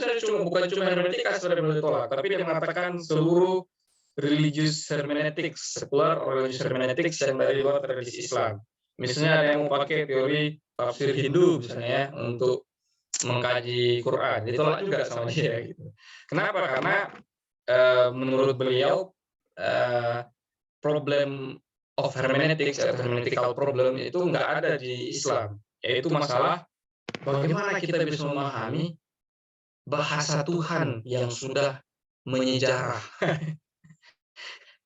cuma hermeneutika sebenarnya ditolak, tapi dia mengatakan seluruh religious hermeneutics, secular religious hermeneutics yang dari luar tradisi Islam. Misalnya ada yang mau pakai teori tafsir Hindu misalnya ya, untuk mengkaji Quran, ditolak juga sama dia gitu. Kenapa? Karena menurut beliau problem of hermeneutics atau hermeneutical problem itu nggak ada di Islam, yaitu masalah bagaimana kita bisa memahami bahasa Tuhan yang sudah menyejarah.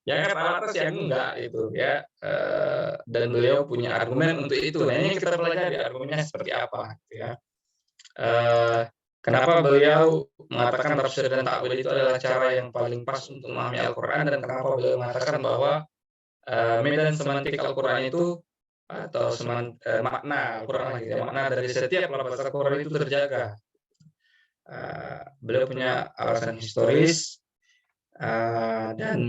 Ya kan atas yang enggak itu ya, dan beliau punya argumen untuk itu. Nah, ini kita pelajari argumennya seperti apa gitu ya. Kenapa beliau mengatakan tafsir dan takwil itu adalah cara yang paling pas untuk memahami Al-Qur'an, dan kenapa beliau mengatakan bahwa medan semantik Al-Qur'an itu atau makna Al-Qur'an gitu ya, makna dari setiap lafaz Al-Qur'an itu terjaga. Beliau punya alasan historis dan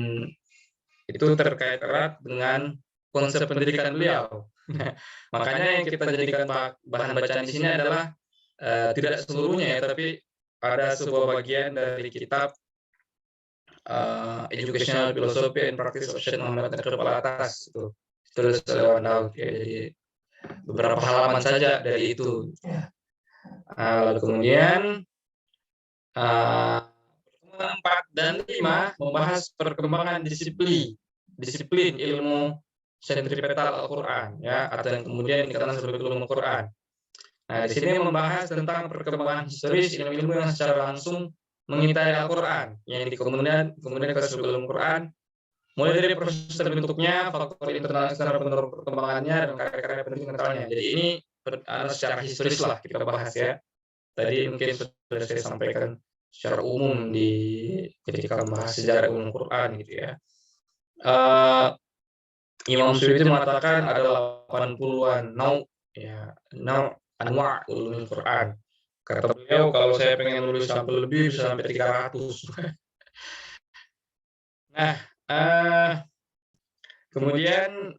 itu terkait erat dengan konsep pendidikan beliau. Makanya yang kita jadikan bahan bacaan di sini adalah tidak seluruhnya ya, tapi ada sebuah bagian dari kitab Educational Philosophy and Practice of Syekh Muhammad Naqi Al-Atas itu tulis oleh Wan Daud ya, jadi beberapa halaman saja dari itu. Lalu kemudian 4 dan 5 membahas perkembangan disiplin ilmu sentripetal Al-Qur'an ya, atau yang kemudian dikenal sebagai ilmu Quran. Nah, di sini membahas tentang perkembangan historis ilmu-ilmu yang secara langsung mengintari Al-Quran, yang kemudian kasus ulum Quran, mulai dari proses terbentuknya, faktor internal eksternal pendorong perkembangannya, dan karya-karya penting kentalnya. Jadi ini secara historis lah kita bahas ya. Tadi mungkin sudah saya sampaikan secara umum ketika membahas sejarah ulum Quran gitu ya. Imam Suyuti mengatakan ada 80-an anwa ulumul Quran. Kata beliau, kalau saya pengen nulis sampai lebih bisa sampai 300. Nah, kemudian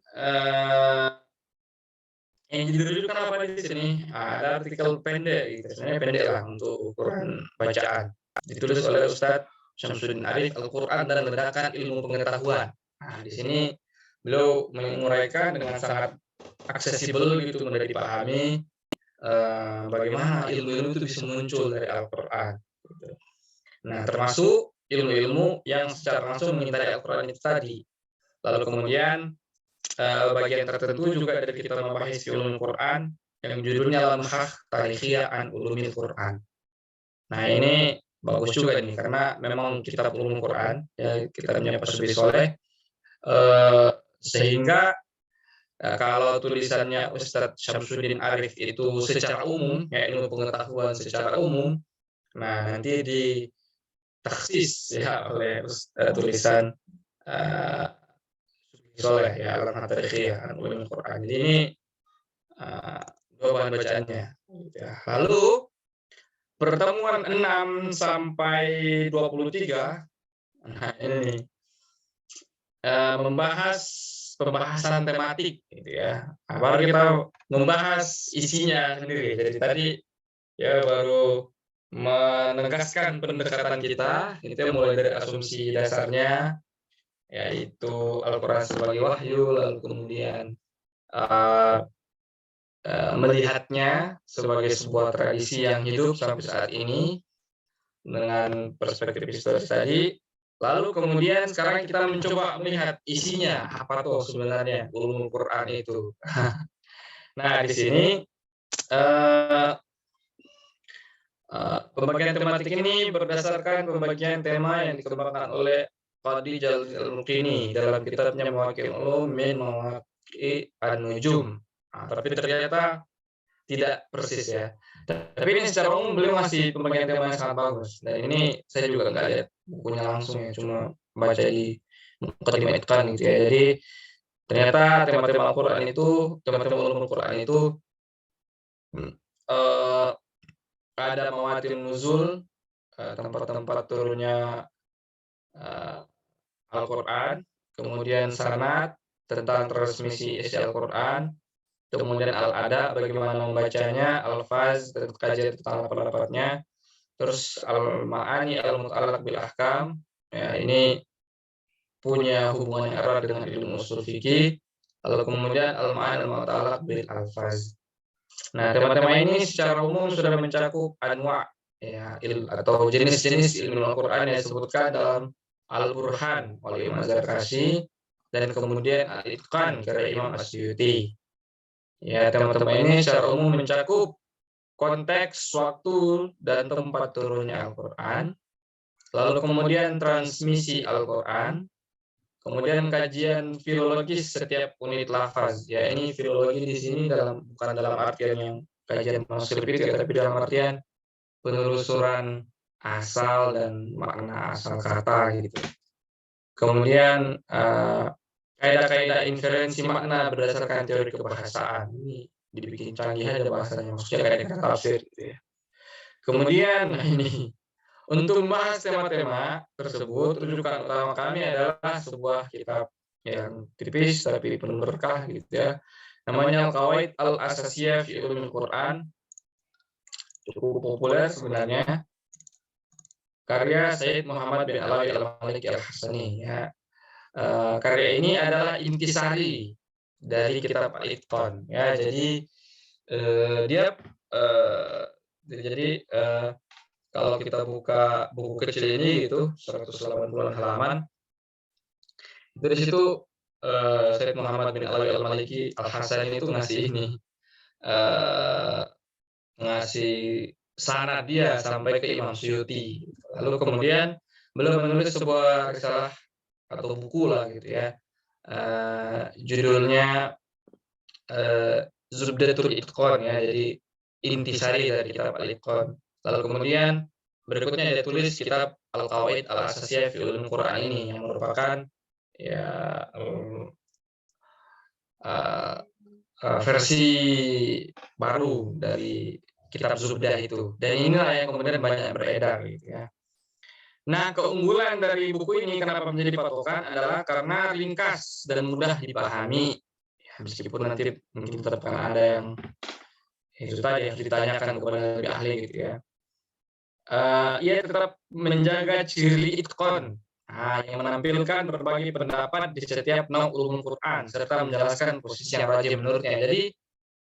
yang jadi rujukan apa di sini? Ada artikel pendek, gitu. Sebenarnya pendek lah untuk ukuran bacaan. Ditulis oleh Ustadz Syamsuddin Arif, Al-Quran dan Ledakan Ilmu Pengetahuan. Nah, di sini beliau menguraikan dengan sangat aksesibel gitu, mudah dipahami bagaimana ilmu-ilmu itu bisa muncul dari Al-Quran. Gitu. Nah, termasuk ilmu-ilmu yang secara langsung mengintari Al-Quran itu tadi. Lalu kemudian bagian tertentu juga dari kita membahas ulumul Quran yang judulnya Lamhah Tarikhiyah an Ulumil Quran. Nah, ini bagus juga nih karena memang kitab ulumul Quran ya, kitabnya Pak Subri Soleh, sehingga kalau tulisannya Ustadz Syamsuddin Arif itu secara umum, ya ilmu pengetahuan secara umum, nah nanti ditaksis ya oleh tulisan Soleh ya Lamhah Tarikhiyah an Ulumil Quran. Jadi ini dua bahan bacaannya. Ya. Lalu pertemuan 6 sampai 23, nah ini membahas pembahasan tematik, gitu ya. Nah, baru kita membahas isinya sendiri. Jadi tadi ya baru menegaskan pendekatan kita, itu mulai dari asumsi dasarnya, yaitu Al-Quran sebagai wahyu, lalu kemudian melihatnya sebagai sebuah tradisi yang hidup sampai saat ini dengan perspektif historis tadi. Lalu kemudian sekarang kita mencoba melihat isinya apa tuh sebenarnya ulumul Quran itu. Nah, di sini pembagian tematik ini berdasarkan pembagian tema yang dikembangkan oleh Qadi Jalil Al-Muqini dalam kitabnya Mawaqil Ulum min Mawaqi An-Nujum. Nah, tapi ternyata tidak persis ya. Tapi ini secara umum beliau masih pembagian tema yang sangat bagus. Dan ini saya juga nggak lihat bukunya langsung ya, cuma baca di Muqaddimah Itqan gitu ya. Jadi ternyata tema-tema Al-Quran itu, tema-tema ulumul Quran itu ada mawatin nuzul, tempat-tempat turunnya Al-Quran, kemudian sanad tentang transmisi isi Al-Quran, kemudian al-ada bagaimana membacanya, al-faz kajian tentang lafaz-lafaznya, terus al-ma'ani al-muta'allaq bil ahkam, ya ini punya hubungan yang erat dengan ilmu usul fikih, lalu kemudian al-ma'ani al-muta'allaq bil alfaz. Nah, tema-tema ini secara umum sudah mencakup anwa ya atau jenis-jenis ilmu Al-Qur'an yang disebutkan dalam Al-Burhan oleh Imam Az-Zarkashi dan kemudian Al-Itqan karya Imam As-Suyuti. Ya, tema-tema ini secara umum mencakup konteks, waktu, dan tempat turunnya Al-Quran, lalu kemudian transmisi Al-Quran, kemudian kajian filologis setiap unit lafaz. Ya, ini filologi di sini bukan dalam artian yang kajian manuskrip itu, tapi dalam artian penelusuran asal dan makna asal kata gitu. Kemudian kaidah-kaidah inferensi makna berdasarkan teori kebahasaan. Ini dibikin canggih aja bahasanya, maksudnya kaidah tafsir gitu ya. Kemudian ini untuk membahas tema-tema tersebut, rujukan utama kami adalah sebuah kitab yang tipis tapi penuh berkah gitu ya. Namanya Al-Qawaid Al-Asasiyah fi Ulumil Quran. Cukup populer sebenarnya. Karya Sayyid Muhammad bin Alawi Al-Maliki Al-Hasani ya. Karya ini adalah intisari dari kitab Al-Itqan ya. Jadi kalau kita buka buku kecil ini gitu 180 halaman, dari situ Sayyid Muhammad bin Alawi Al-Maliki Al-Hasani itu ngasih sanad dia sampai ke Imam Suyuti. Lalu kemudian beliau menulis sebuah risalah atau buku lah gitu ya. Judulnya Zubdatul Itqan ya, jadi intisari dari kitab Al-Itqan. Lalu kemudian berikutnya dia tulis kitab Al-Qawaid Al-Asasiyah fi Ulumul Quran ini yang merupakan ya versi baru dari kitab Zubdah itu. Dan inilah yang kemudian banyak beredar gitu ya. Nah, keunggulan dari buku ini kenapa menjadi patokan adalah karena ringkas dan mudah dipahami. Ya, meskipun nanti mungkin tetap ada yang itu tadi harus ditanyakan kepada lebih ahli gitu ya. Ia tetap menjaga ciri itqan, yang menampilkan berbagai pendapat di setiap nauk ulumul Quran serta menjelaskan posisi yang rajih menurutnya. Jadi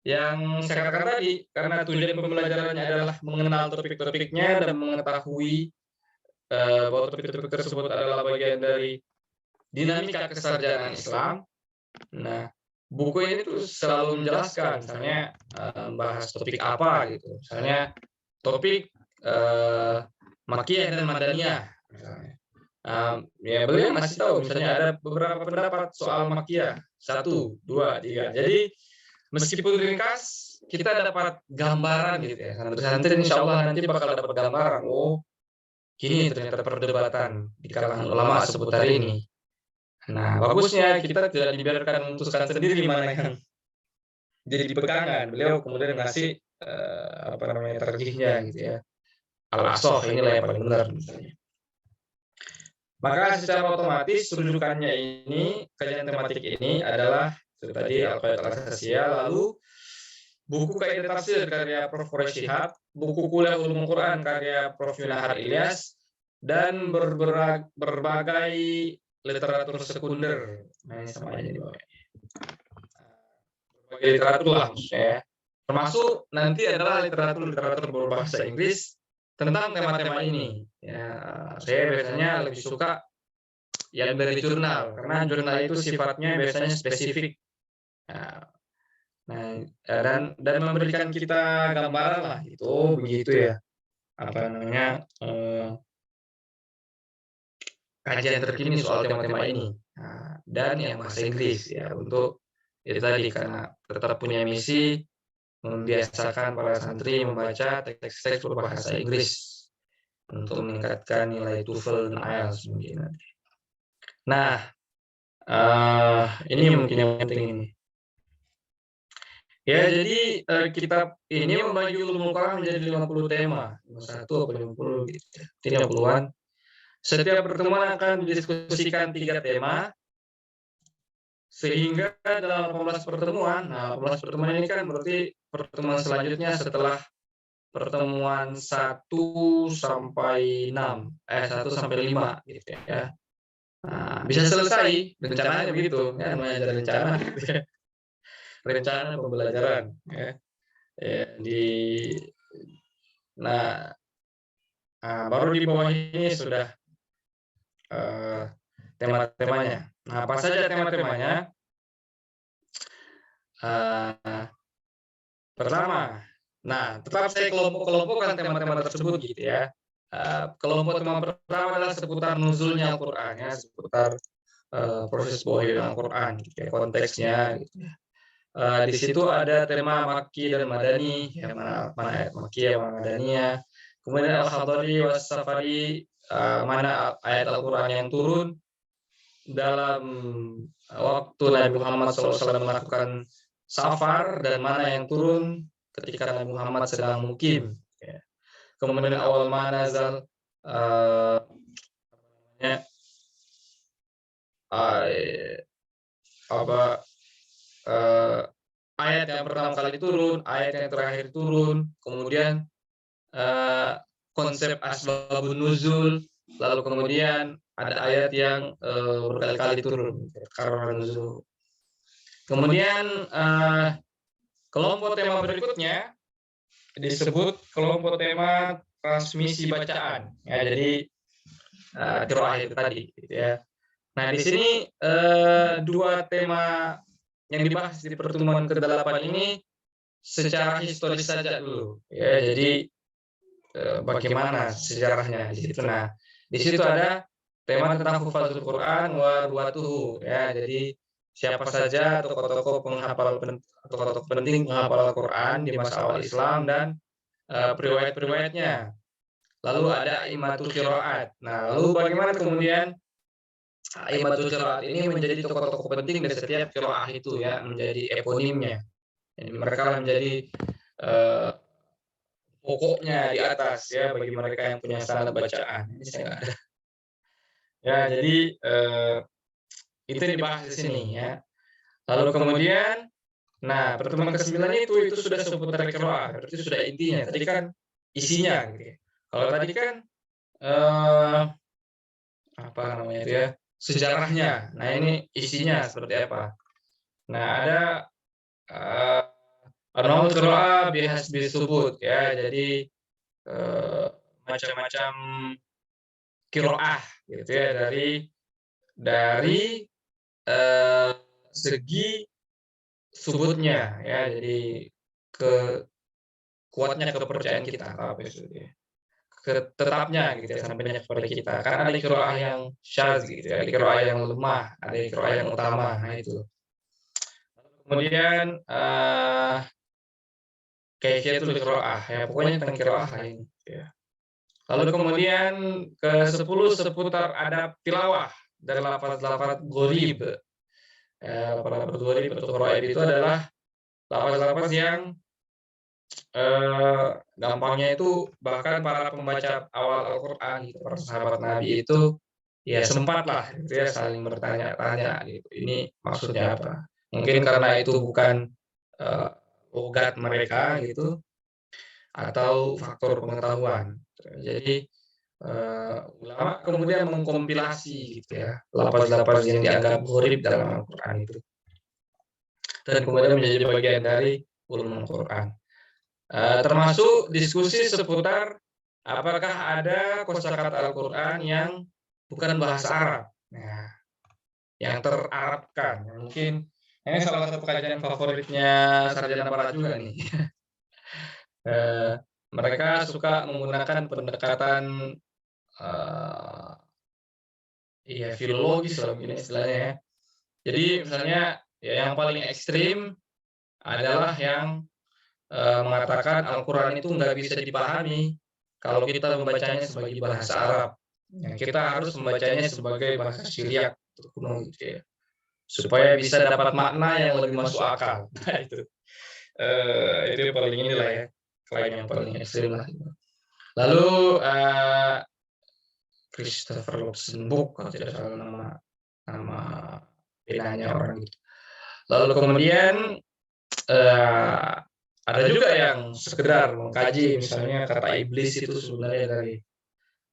yang saya katakan tadi, karena tujuan pembelajarannya adalah mengenal topik-topiknya dan mengetahui bahwa topik-topik tersebut adalah bagian dari dinamika kesarjangan Islam. Nah, buku ini tuh selalu menjelaskan, misalnya bahas topik apa gitu, misalnya topik Makkiyah dan Madaniyah. Ya beliau masih tahu, misalnya ada beberapa pendapat soal Makkiyah, 1, 2, 3. Jadi meskipun ringkas, kita dapat gambaran gitu ya. Santri-santri insya Allah nanti bakal dapat gambaran. Oh, gini ternyata perdebatan di kalangan ulama seputar ini. Nah, bagusnya kita tidak dibiarkan memutuskan sendiri mana yang jadi pegangan. Beliau kemudian ngasih tarjihnya gitu ya. Al-Asah inilah yang paling benar misalnya. Maka secara otomatis rujukannya ini, kajian tematik ini adalah itu tadi Al-Qawaid Al-Asasiyah, lalu buku kaidah tafsir karya Prof. Quraish Shihab, buku kuliah ulumul Quran karya Prof. Yunahar Ilyas, dan berbagai literatur sekunder. Nah, sama aja di bawah. Berbagai literatur lah maksudnya. Termasuk nanti adalah literatur berbahasa Inggris tentang tema-tema ini. Ya, saya biasanya lebih suka yang dari jurnal, karena jurnal itu sifatnya biasanya spesifik. Nah, dan memberikan kita gambaran lah itu begitu ya, apa namanya, kajian terkini soal tema-tema ini. Nah, dan yang bahasa Inggris ya, untuk itu tadi karena tetap punya misi membiasakan para santri membaca teks-teks berbahasa Inggris untuk meningkatkan nilai TOEFL dan IELTS mungkin nanti. Nah, ini mungkin yang penting ini. Ya, jadi kitab ini membagi ulumul Quran menjadi 50 tema, 51 atau 50 gitu, 50-an. Setiap pertemuan akan didiskusikan 3 tema, sehingga dalam 18 pertemuan, nah 18 pertemuan ini kan berarti pertemuan selanjutnya setelah pertemuan 1 sampai 6, 1 sampai 5 gitu ya. Nah, bisa selesai rencananya begitu, ya namanya ada rencana gitu ya. Rencana pembelajaran ya. Baru di bawah ini sudah tema-temanya. Nah, apa saja tema-temanya? Pertama, nah tetap saya kelompok-kelompokkan tema-tema tersebut gitu ya. Kelompok tema pertama adalah seputar nuzulnya Al-Quran ya, seputar proses bawah Al-Quran gitu ya, konteksnya gitu ya. Di situ ada tema Makki dan Madani, ya, mana ayat Makki, mana Madaniyah. Kemudian Al-Hadari was Safari, mana ayat Al-Quran yang turun dalam waktu Nabi Muhammad SAW melakukan safar, dan mana yang turun ketika Nabi Muhammad sedang mukim. Ya. Kemudian awal manazal, ayat yang pertama kali turun, ayat yang terakhir turun, kemudian konsep asbabun nuzul, lalu kemudian ada ayat yang berkali-kali turun karena nuzul. Kemudian kelompok tema berikutnya disebut kelompok tema transmisi bacaan. Ya, jadi qiraah itu tadi gitu ya. Nah, di sini 2 tema yang dibahas di pertemuan ke-8 ini secara historis saja dulu. Ya, jadi bagaimana sejarahnya di situ. Nah, di situ ada tema tentang hufadzul Quran wa ruwatuhu ya. Jadi siapa saja tokoh-tokoh tokoh-tokoh penting penghafal Al-Quran di masa awal Islam dan periwayat-periwayatnya. Lalu ada aimatul qiraat. Nah, lalu bagaimana kemudian aimatul qiraat ini menjadi tokoh-tokoh penting dari setiap qiraah itu ya, menjadi eponimnya. Jadi mereka menjadi pokoknya di atas ya bagi mereka yang punya sanad bacaan. Ini saya nggak ada. Ya, jadi itu yang dibahas di sini ya. Lalu kemudian, nah pertemuan ke-9 itu sudah seputar qiraah, berarti sudah intinya. Tadi kan isinya gitu ya. Kalau tadi kan apa namanya itu ya, sejarahnya. Nah, ini isinya seperti apa. Nah, ada anwaul qiraah bihasbi subut ya. Jadi macam-macam qiraah gitu ya dari segi subutnya ya. Jadi kuatnya kepercayaan kita apa itu ya. Tetapnya gitu ya sampainya kepada kita. Karena ada qiraah yang syadz gitu ya, ada qiraah yang lemah, ada qiraah yang utama. Nah, itu. Kemudian kaifiyatul qiraah ya, pokoknya tentang qiraah lain ya. Lalu kemudian ke-10 seputar adab tilawah dari lafaz-lafaz gharib. Lafaz gharib atau gharib itu adalah lafaz-lafaz yang gampangnya itu bahkan para pembaca awal Al-Quran gitu, para sahabat Nabi itu ya sempatlah gitu ya saling bertanya-tanya gitu. Ini maksudnya apa? Mungkin karena itu bukan logat mereka gitu atau faktor pengetahuan. Jadi ulama kemudian mengkompilasi gitu ya lafaz-lafaz yang dianggap gharib dalam Al-Quran itu. Dan kemudian menjadi bagian dari ulumul Quran. Termasuk diskusi seputar apakah ada kosakata Al-Quran yang bukan bahasa Arab, nah, yang terarabkan. Mungkin ini salah satu kajian favoritnya sarjana barat juga nih. Mereka suka menggunakan pendekatan filologis lah mungkin istilahnya ya. Jadi misalnya ya yang paling ekstrim adalah yang mengatakan Al-Quran itu nggak bisa dipahami kalau kita membacanya sebagai bahasa Arab. Ya, kita harus membacanya sebagai bahasa Syriak kuno gitu ya, supaya bisa dapat makna yang lebih masuk akal. Nah, itu paling inilah ya, klaim yang paling ekstrim lah. Lalu Christopher Luxemburg kalau tidak salah nama penanya orang itu. Lalu kemudian ada juga yang sekedar mengkaji misalnya kata iblis itu sebenarnya dari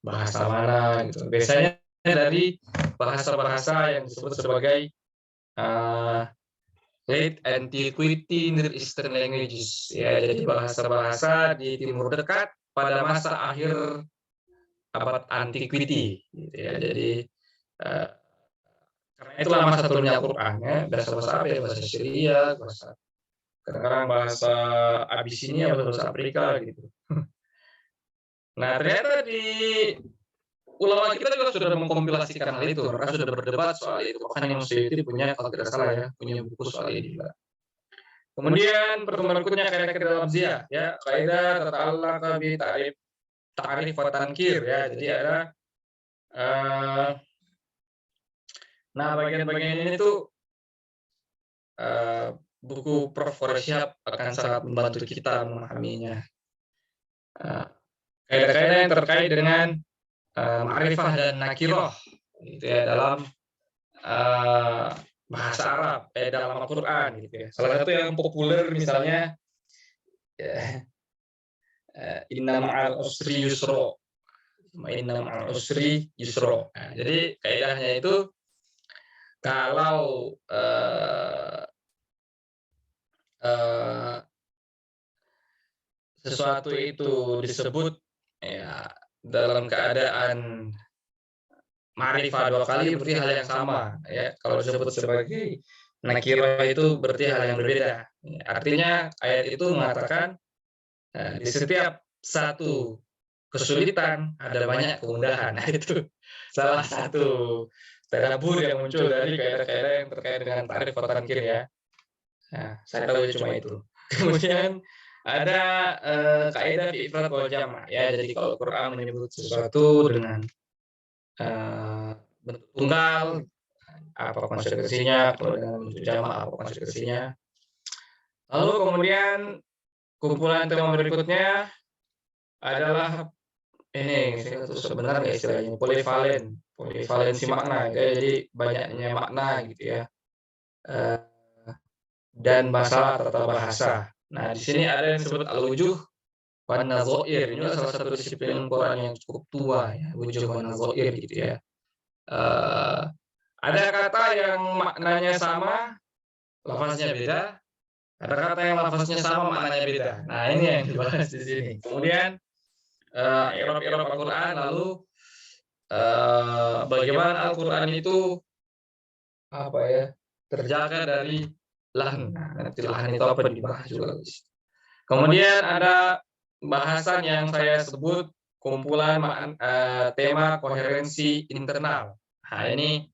bahasa mana gitu. Biasanya dari bahasa-bahasa yang disebut sebagai late antiquity Near Eastern languages ya, jadi bahasa-bahasa di Timur Dekat pada masa akhir abad antiquity gitu ya. Jadi karena itulah masa turunnya Al-Quran ya, bahasa-bahasa apa ya, bahasa Syria, kadang-kadang bahasa Abisinia, bahasa Afrika gitu. Nah, ternyata di ulama kita juga sudah mengkompilasikan hal itu. Mereka sudah berdebat soal itu. Bahkan Imam Suyuti punya, kalau tidak salah ya, punya buku soal ini juga. Kemudian pertemuan berikutnya kaidah lafziyah ya, kaidah tata'allaq bi ta'rif wa tankir ya. Jadi ada nah bagian-bagian ini tuh buku Prof. Syihab akan sangat membantu kita memahaminya. Kaidah-kaidah yang terkait dengan ma'rifah dan nakirah gitu ya dalam bahasa Arab dalam Al-Quran gitu ya. Salah satu yang populer misalnya inna ma'al usri yusra. Inna ma'al usri yusra. Nah, jadi kaidahnya itu kalau sesuatu itu disebut ya dalam keadaan ma'rifah dua kali berarti hal yang sama ya. Kalau disebut sebagai nakirah itu berarti hal yang berbeda. Artinya ayat itu mengatakan di setiap satu kesulitan, ada banyak kemudahan. Nah, itu salah satu tadabbur yang muncul dari kaidah-kaidah yang terkait dengan ta'rif wa tankir ya. Nah, saya tahu cuma itu. Kemudian ada kaidah fi ifrad wal jama' ya. Jadi kalau Quran menyebut sesuatu dengan bentuk tunggal, apa konsekuensinya, kalau dengan bentuk jama' apa konsekuensinya. Lalu kemudian kumpulan tema berikutnya adalah ini sebenarnya istilahnya polivalensi makna ya. Jadi banyaknya makna gitu ya. Dan masalah tata bahasa. Nah, di sini ada yang disebut al-wujuh wan nadzair. Ini salah satu disiplin Quran yang cukup tua ya, wujuh wan nadzair gitu ya. Ada kata yang maknanya sama, lafaznya beda. Ada kata yang lafaznya sama, maknanya beda. Nah, ini yang dibahas di sini. Kemudian i'rab Al-Qur'an, lalu bagaimana Al-Qur'an itu apa ya? Terjaga dari lahan. Nah, nanti lahan itu apa dibahas juga. Kemudian ada bahasan yang saya sebut kumpulan tema koherensi internal. Nah, ini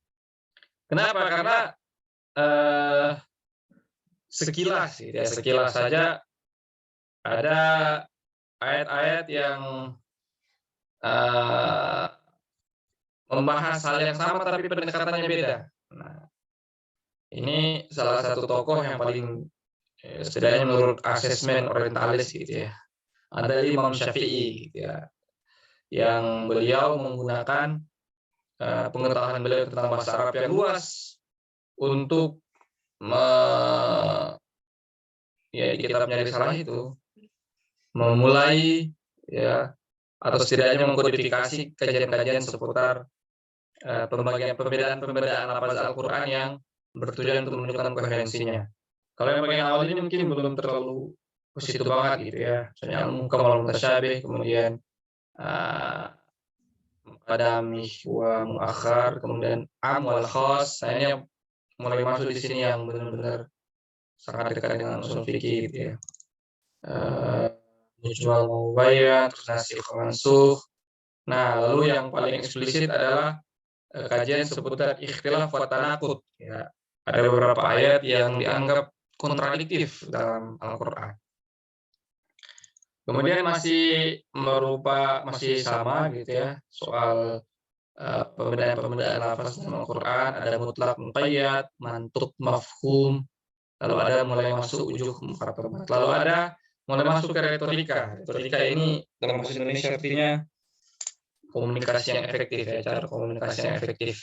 kenapa? Karena sekilas gitu ya, sekilas saja ada ayat-ayat yang membahas hal yang sama tapi pendekatannya beda. Nah, ini salah satu tokoh yang paling setidaknya menurut asesmen orientalis gitu ya. Ada Imam Syafi'i gitu ya, yang beliau menggunakan pengetahuan beliau tentang bahasa Arab yang luas untuk ya di kitabnya Risalah itu memulai ya atau setidaknya mengkodifikasi kajian-kajian seputar pembedaan lafaz Al-Qur'an yang bertujuan untuk menunjukkan koherensinya. Kalau yang bagian awal ini mungkin belum terlalu ke situ banget gitu ya. Misalnya al-muhkam wal-mutasyabih, kemudian muqaddamih wa muakhar, kemudian am wal khas. Saya mulai masuk di sini yang benar-benar sangat dekat dengan usul fikih gitu ya. Mujmal mubayyan, terus nasikh mansukh. Nah, lalu yang paling eksplisit adalah kajian seputar ikhtilaf wa tanaqud ya. Ada beberapa ayat yang dianggap kontradiktif dalam Al-Qur'an. Kemudian masih sama gitu ya soal pembedaan lafaz dalam Al-Qur'an, ada mutlak, muqayyad, mantuk, mafhum, lalu ada mulai masuk ujuh mukhatabat. Lalu ada mulai masuk ke retorika. Retorika ini dalam bahasa Indonesia artinya komunikasi yang efektif ya, cara komunikasi yang efektif.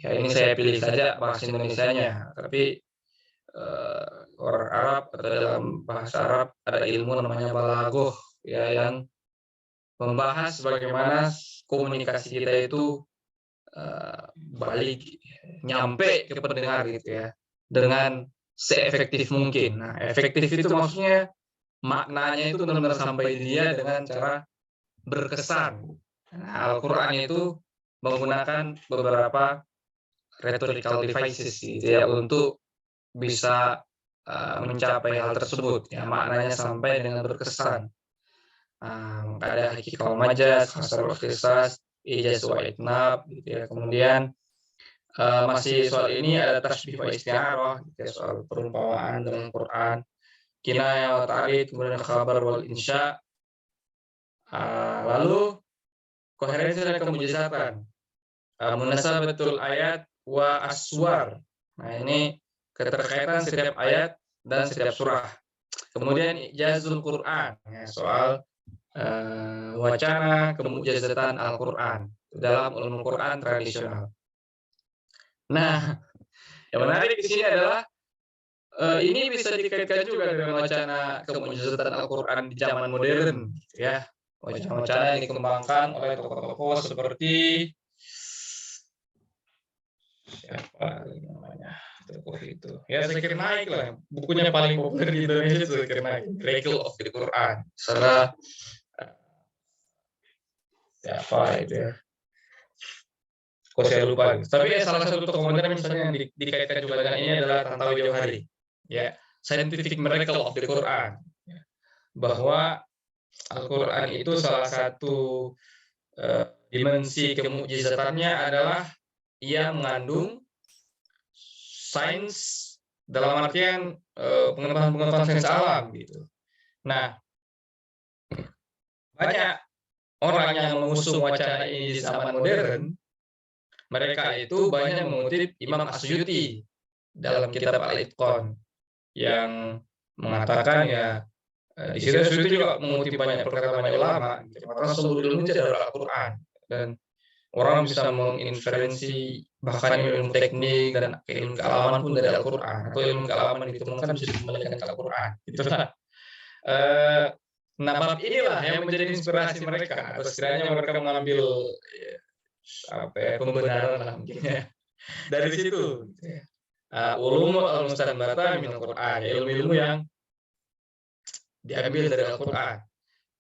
Ya, ini saya pilih saja bahasa Indonesianya, tapi orang Arab atau dalam bahasa Arab ada ilmu namanya balaghah ya, yang membahas bagaimana komunikasi kita itu balik nyampe ke pendengar gitu ya dengan seefektif mungkin. Nah, efektif itu maksudnya maknanya itu benar-benar sampai dia dengan cara berkesan. Nah, Al-Qur'an itu menggunakan beberapa rhetorical devices gitu ya untuk bisa mencapai hal tersebut ya, maknanya sampai dengan berkesan. Ada hakikal majaz, hasar wa ikhtisas, ijaz wa itnab gitu ya. Kemudian masih soal ini ada tasbih wa isti'arah gitu ya, soal perumpamaan dalam Quran, kinayah wa ta'rid, kemudian khabar wal insya. Lalu koherensi dan kemujizatan, munasabatul ayat wa aswar. Nah, ini keterkaitan setiap ayat dan setiap surah. Kemudian ijazul Quran ya, soal wacana kemujizatan Al-Quran dalam ilmu Quran tradisional. Nah, yang menarik di sini adalah ini bisa dikaitkan juga dengan wacana kemujizatan Al-Quran di zaman modern ya. Wacana-wacana yang dikembangkan oleh tokoh-tokoh seperti siapa namanya tokoh itu ya, Zakir Naik lah, bukunya paling populer di Indonesia itu Zakir Naik, Miracle of the Quran. Salah siapa itu ya, kok saya lupa. Tapi salah satu tokoh modern misalnya yang dikaitkan juga dengan ini adalah Tantawi Jauhari ya, Scientific Miracle of the Quran, bahwa Al-Quran itu salah satu dimensi kemujizatannya adalah ia mengandung sains dalam artian pengetahuan-pengetahuan sains alam gitu. Nah, banyak orang yang mengusung wacana ini di zaman modern, mereka itu banyak mengutip Imam Asyuti dalam kitab Al-Itqan yang mengatakan ya di situ Asyuti juga mengutip banyak perkataan banyak ulama, maka seluruh ilmu itu adalah Al-Quran dan orang bisa menginferensi bahkan ilmu teknik dan ilmu kealaman pun dari Al-Quran atau ilmu kealaman ditemukan bisa dikembalikan ke Al-Quran. Itulah. Nah, bab inilah yang menjadi inspirasi mereka atau sekiranya mereka mengambil pembenaran lah mungkin ya dari situ. Ulumul al-mustanbata min Al-Quran, ilmu-ilmu yang diambil dari Al-Quran.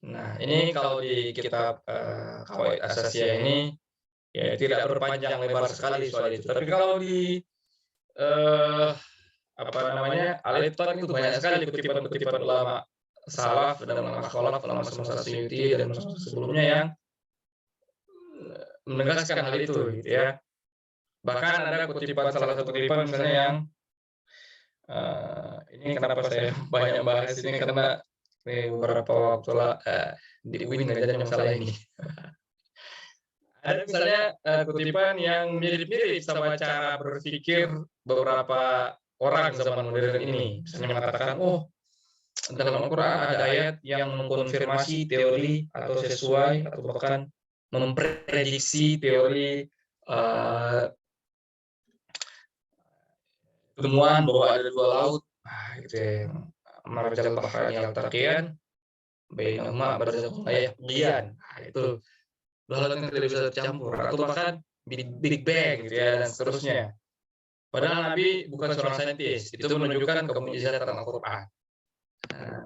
Nah, ini kalau di kitab Qawaid Asasiyah ini ya tidak berpanjang lebar sekali soal itu. Tapi kalau di Al-Itqan itu banyak sekali kutipan-kutipan ulama salaf dan ulama khalaf, ulama semasa Suyuti dan masa sebelumnya yang menegaskan hal itu gitu ya. Bahkan ada kutipan, salah satu kutipan misalnya yang ini kenapa saya banyak bahas ini karena beberapa waktu di UIN ngajarin masalah ini. Ada misalnya kutipan yang mirip-mirip sama cara berpikir beberapa orang zaman modern ini. Misalnya mengatakan, oh dalam Al-Quran ada ayat yang mengkonfirmasi teori atau sesuai atau bahkan memprediksi teori temuan bahwa ada dua laut, gitu ya, marjal bahrani al-taqiyan, bainahuma barzakhun la yabghiyan. Itu dua laut yang tidak bisa tercampur atau bahkan Big Bang gitu ya dan seterusnya. Padahal Nabi bukan seorang saintis, itu menunjukkan kemujizatan Al-Quran.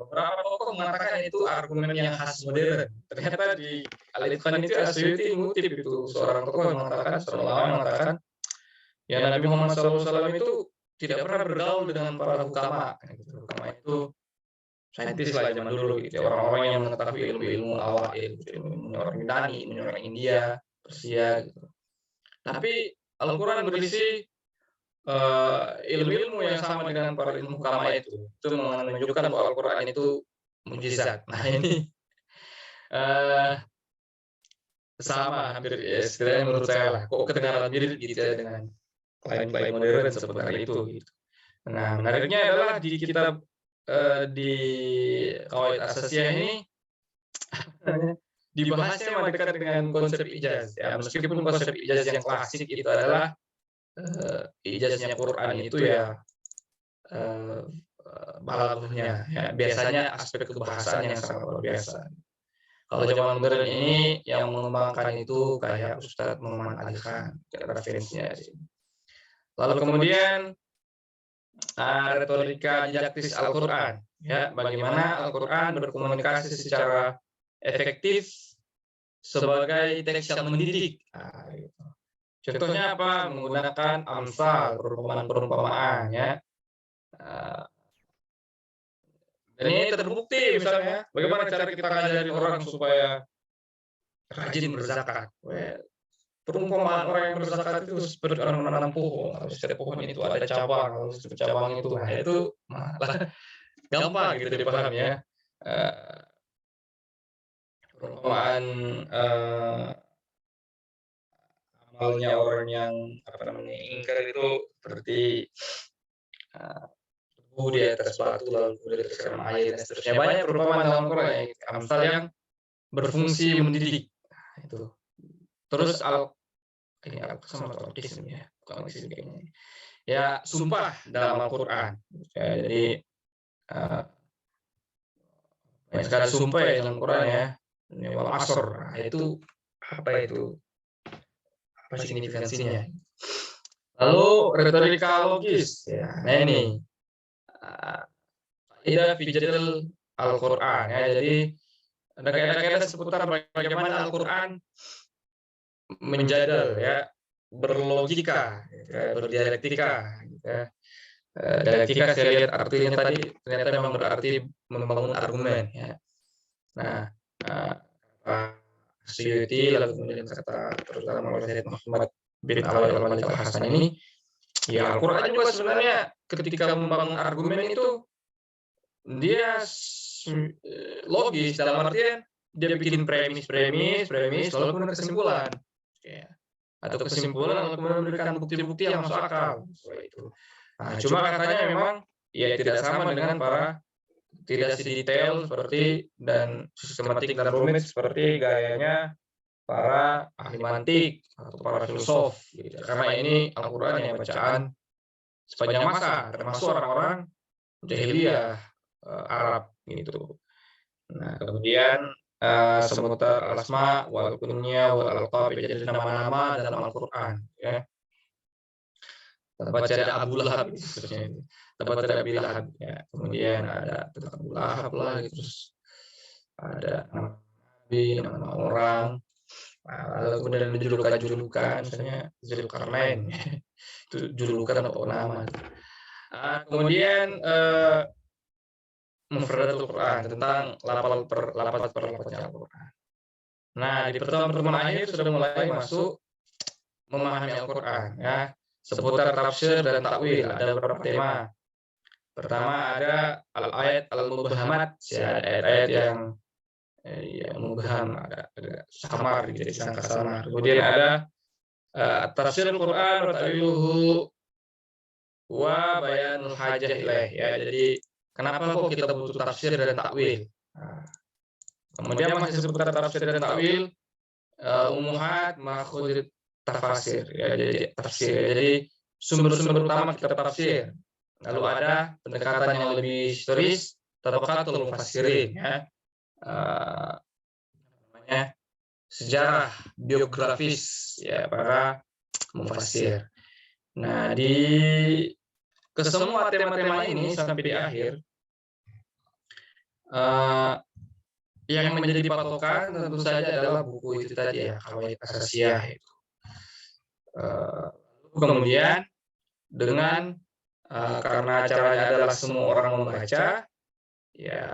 Beberapa tokoh mengatakan itu argumen yang khas modern. Ternyata di Al-Itqan itu Asyuti mengutip itu seorang tokoh yang mengatakan, seorang ulama mengatakan, ya Nabi Muhammad SAW itu tidak pernah bergaul dengan para hukama. Hukama itu saintis lah zaman dulu, gitu. Orang-orang yang mengetahui ilmu-ilmu awal, ilmu orang Yunani, ilmu orang India, Persia, gitu. Tapi Al-Quran berisi ilmu-ilmu yang sama dengan para ilmu hukama itu menunjukkan bahwa Al-Quran itu mukjizat. Nah ini sama hampir ya, setidaknya menurut saya lah. Kok kedengaran mirip gitu ya dengan klaim-klaim modern seperti itu. Gitu. Nah menariknya adalah di kitab di Qawaid Asasiyah ini dibahasnya memang dekat dengan konsep ijaz. Ya, meskipun konsep ijaz yang klasik itu adalah ijaznya Quran itu ya balaghahnya ya, biasanya aspek kebahasaan yang sangat luar biasa. Kalau zaman modern ini yang mengembangkan itu kayak Ustadz Muhammad Ali Khan, referensinya di sini. Lalu kemudian retorika didaktis Al-Quran, ya, bagaimana Al-Quran berkomunikasi secara efektif sebagai teks yang mendidik. Nah, gitu. Contohnya apa? Menggunakan amsal, perumpamaan-perumpamaan, ya. Dan ini terbukti misalnya, bagaimana cara kita ngajari orang supaya rajin berzakat. Perumpamaan orang yang berzakat itu seperti orang menanam pohon. Kalau setiap pohon itu ada cabang, kalau setiap cabang itu, nah itu malah gampang gitu dipahami ya. Perumpamaan amalnya orang yang ingkar itu seperti tebu di atas batu lalu kemudian tersiram air dan seterusnya. Banyak perumpamaan dalam Quran amsal yang berfungsi mendidik. Nah, itu. Terus ini sama autism ya, bukan autism kayaknya. Ya sumpah dalam Al-Quran. Ya, jadi banyak sekali sumpah ya dalam Quran ya. Wal asr. Nah, itu apa itu? Apa signifikansinya? Lalu retorika logis. Ya, nah ini kaidah fi jadal Al-Quran ya. Jadi ada kaidah-kaidah seputar bagaimana Al-Quran menjadal ya, berlogika, ya, berdialektika. Ya. Dialektika saya lihat artinya tadi ternyata memang berarti membangun argumen. Ya. Nah, Suyuti lalu kemudian kata terutama oleh Sayyid Muhammad bin Alwi al-Malik al-Hasan ini, ya Al-Quran juga sebenarnya ketika membangun argumen itu dia logis, dalam artian dia bikin premis lalu kemudian kesimpulan, ya. Atau kesimpulan lalu kemudian memberikan bukti-bukti yang masuk akal. Itu. Nah, cuma katanya memang ya tidak sama dengan tidak sedetail seperti dan sistematik dan rumit seperti gayanya para ahli mantik atau para filsuf, gitu. Karena ini Al-Quran yang bacaan sepanjang masa, termasuk orang-orang jahiliyah Arab gitu. Nah, kemudian seputar al-asma wal kunya wal alqab, jadi nama-nama dalam Al-Quran, ya. Tempat ada Abu Lahab, tempat ada Abi Lahab, ya. Kemudian ada tentang Abu Lahab lah, gitu. Terus ada nabi, nama orang, lalu kemudian julukan, misalnya Zulkarnain, itu julukan atau nama. Kemudian Mufradatul Quran, tentang lapat per lapatnya Al-Quran. Nah, di pertemuan akhir sudah mulai masuk memahami Al-Quran, ya, seputar tafsir dan takwil. Ada beberapa tema. Pertama ada al-ayat al-mubhamat, ya, ayat-ayat yang mubham, agak samar, gitu, disangka samar. Kemudian ada tafsir Al-Quran wa ta'wiluhu wa bayanul hajah ilaih, ya. Jadi kenapa kok kita butuh tafsir dan takwil? Kemudian masih seputar tafsir dan takwil, umuhat makhudit tafsir, ya, jadi tafsir. Jadi sumber-sumber utama kita tafsir. Lalu ada pendekatan yang lebih historis, tabaqatul mufassirin, ya. Namanya sejarah biografis, ya, para mufassir. Nah, di kesemua tema-tema ini sampai di akhir, yang menjadi patokan tentu saja adalah buku itu tadi, ya, Qawaid Asasiyah itu. Kemudian dengan karena acaranya adalah semua orang membaca, ya,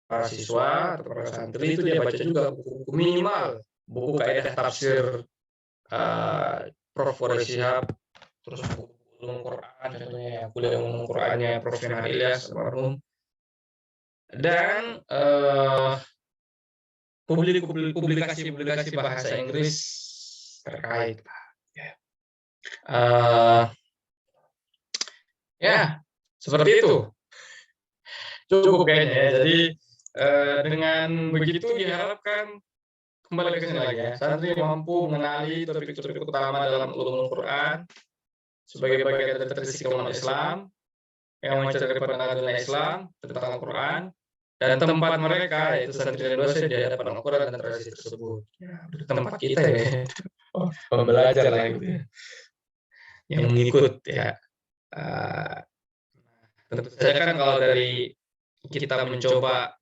para siswa atau para santri itu dia baca juga buku-buku minimal, buku kaidah tafsir Prof. Quraish Shihab, terus buku ulum Quran, contohnya kuliah ulum Qurannya Prof. Firman Ilyas almarhum, dan publikasi bahasa Inggris terkait, ya, seperti itu. Cukup kayaknya, ya. Jadi dengan begitu diharapkan, kembali ke sini lagi, ya, santri mampu mengenali topik-topik utama dalam ulumul Quran sebagai bagian dari tradisi umat Islam yang mencari pandangan Islam tentang Al-Quran, dan tempat mereka yaitu santri dan dosen di hadapan Al-Quran dan tradisi tersebut. Ya, tempat kita, ya, pembelajar lah, gitu, ya, yang mengikut, ya. Tentu saja kan kalau dari kita mencoba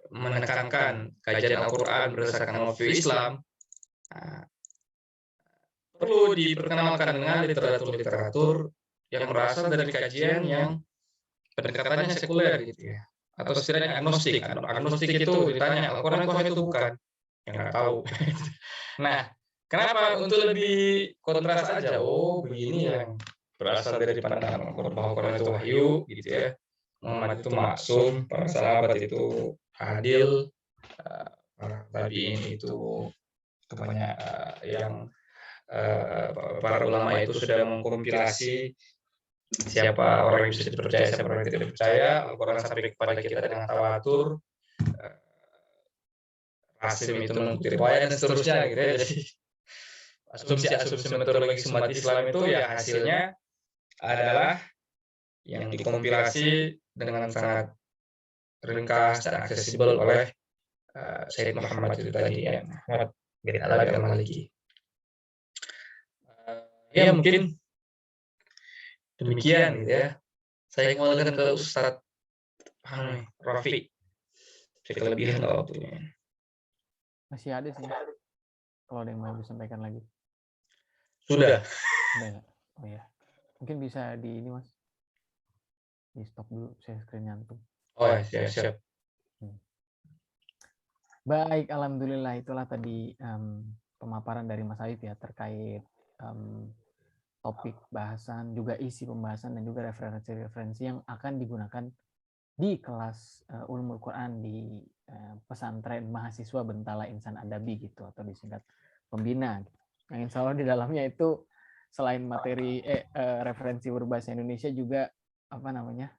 menekankan kajian Al-Quran berdasarkan worldview Islam, perlu diperkenalkan dengan literatur yang berasal dari kajian yang pendekatannya sekuler, gitu, ya, atau setidaknya agnostik. Agnostik itu ditanya Al-Quran itu bukan, yang nggak tahu. Nah, kenapa? Untuk lebih kontras aja. Oh, begini yang berasal dari pandangan Al-Quran, bahwa Al-Quran itu wahyu, gitu, ya. Muhammad itu maksum, para sahabat itu adil, para tabi'in itu kebanyakan yang para ulama itu sudah mengkompilasi siapa orang yang bisa dipercaya, siapa orang yang tidak dipercaya. Al-Quran sampai kepada kita dengan tawatur, Rasim itu mengikuti riwayat dan seterusnya, gitu, ya. Jadi asumsi metodologi umat Islam itu, ya, hasilnya adalah yang dikompilasi dengan sangat ringkas dan aksesibel oleh Sayyid Muhammad itu tadi, ya, Muhammad bin Alwi al-Maliki. Ya, mungkin demikian, gitu, ya. Saya kembalikan ke Ustadz Rafi. Kelebihan atau waktunya. Masih ada sih. Kalau ada yang mau disampaikan lagi. Sudah. Udah ya? Oh ya. Mungkin bisa di ini, Mas. Di stop dulu, saya screen nyantum. Oh, siap. Baik, alhamdulillah itulah tadi pemaparan dari Mas Aib ya terkait topik bahasan, juga isi pembahasan dan juga referensi-referensi yang akan digunakan di kelas Ulumul Quran di pesantren mahasiswa Bentala Insan Adabi gitu atau disingkat Pembina. Yang insya Allah di dalamnya itu selain materi referensi berbahasa Indonesia juga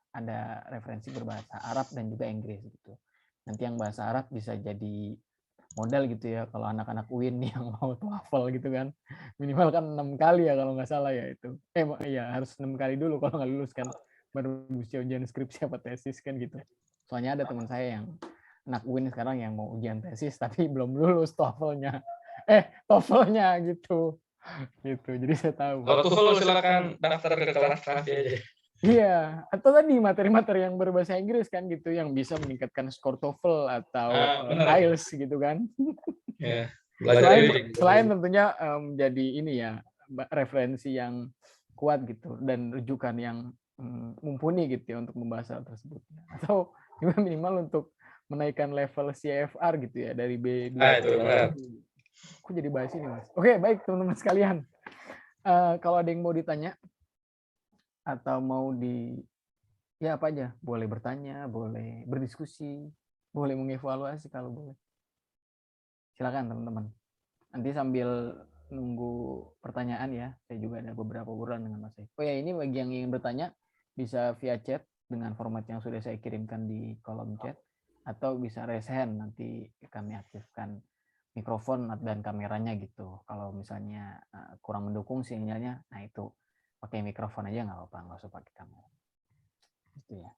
ada referensi berbahasa Arab dan juga Inggris gitu. Nanti yang bahasa Arab bisa jadi modal gitu ya kalau anak-anak UIN yang mau TOEFL gitu kan, minimal kan 6 kali ya kalau nggak salah ya itu. Iya harus 6 kali dulu kalau nggak lulus kan baru bisa ujian skripsi apa tesis kan gitu. Soalnya ada teman saya yang anak UIN sekarang yang mau ujian tesis tapi belum lulus TOEFL-nya. TOEFL-nya gitu. Jadi saya tahu. Kalau TOEFL silakan daftar ke kelas kami aja. Iya, atau tadi materi-materi yang berbahasa Inggris kan gitu yang bisa meningkatkan skor TOEFL atau IELTS gitu kan. Ya, Selain tentunya jadi ini ya referensi yang kuat gitu dan rujukan yang mumpuni gitu ya untuk membahas hal tersebut. Atau juga minimal untuk menaikkan level CFR gitu ya dari B2 itu benar. Aku jadi bahas ini Mas. Oke, baik teman-teman sekalian. Kalau ada yang mau ditanya atau mau ya apa aja, boleh bertanya, boleh berdiskusi, boleh mengevaluasi kalau boleh. Silakan teman-teman. Nanti sambil nunggu pertanyaan ya, saya juga ada beberapa obrolan dengan Mas Saif. Oh ya, ini bagi yang ingin bertanya bisa via chat dengan format yang sudah saya kirimkan di kolom chat atau bisa raise hand, nanti kami aktifkan mikrofon dan kameranya gitu. Kalau misalnya kurang mendukung sinyalnya, nah itu pakai mikrofon aja nggak apa-apa, nggak usah pakai kamera. Gitu ya.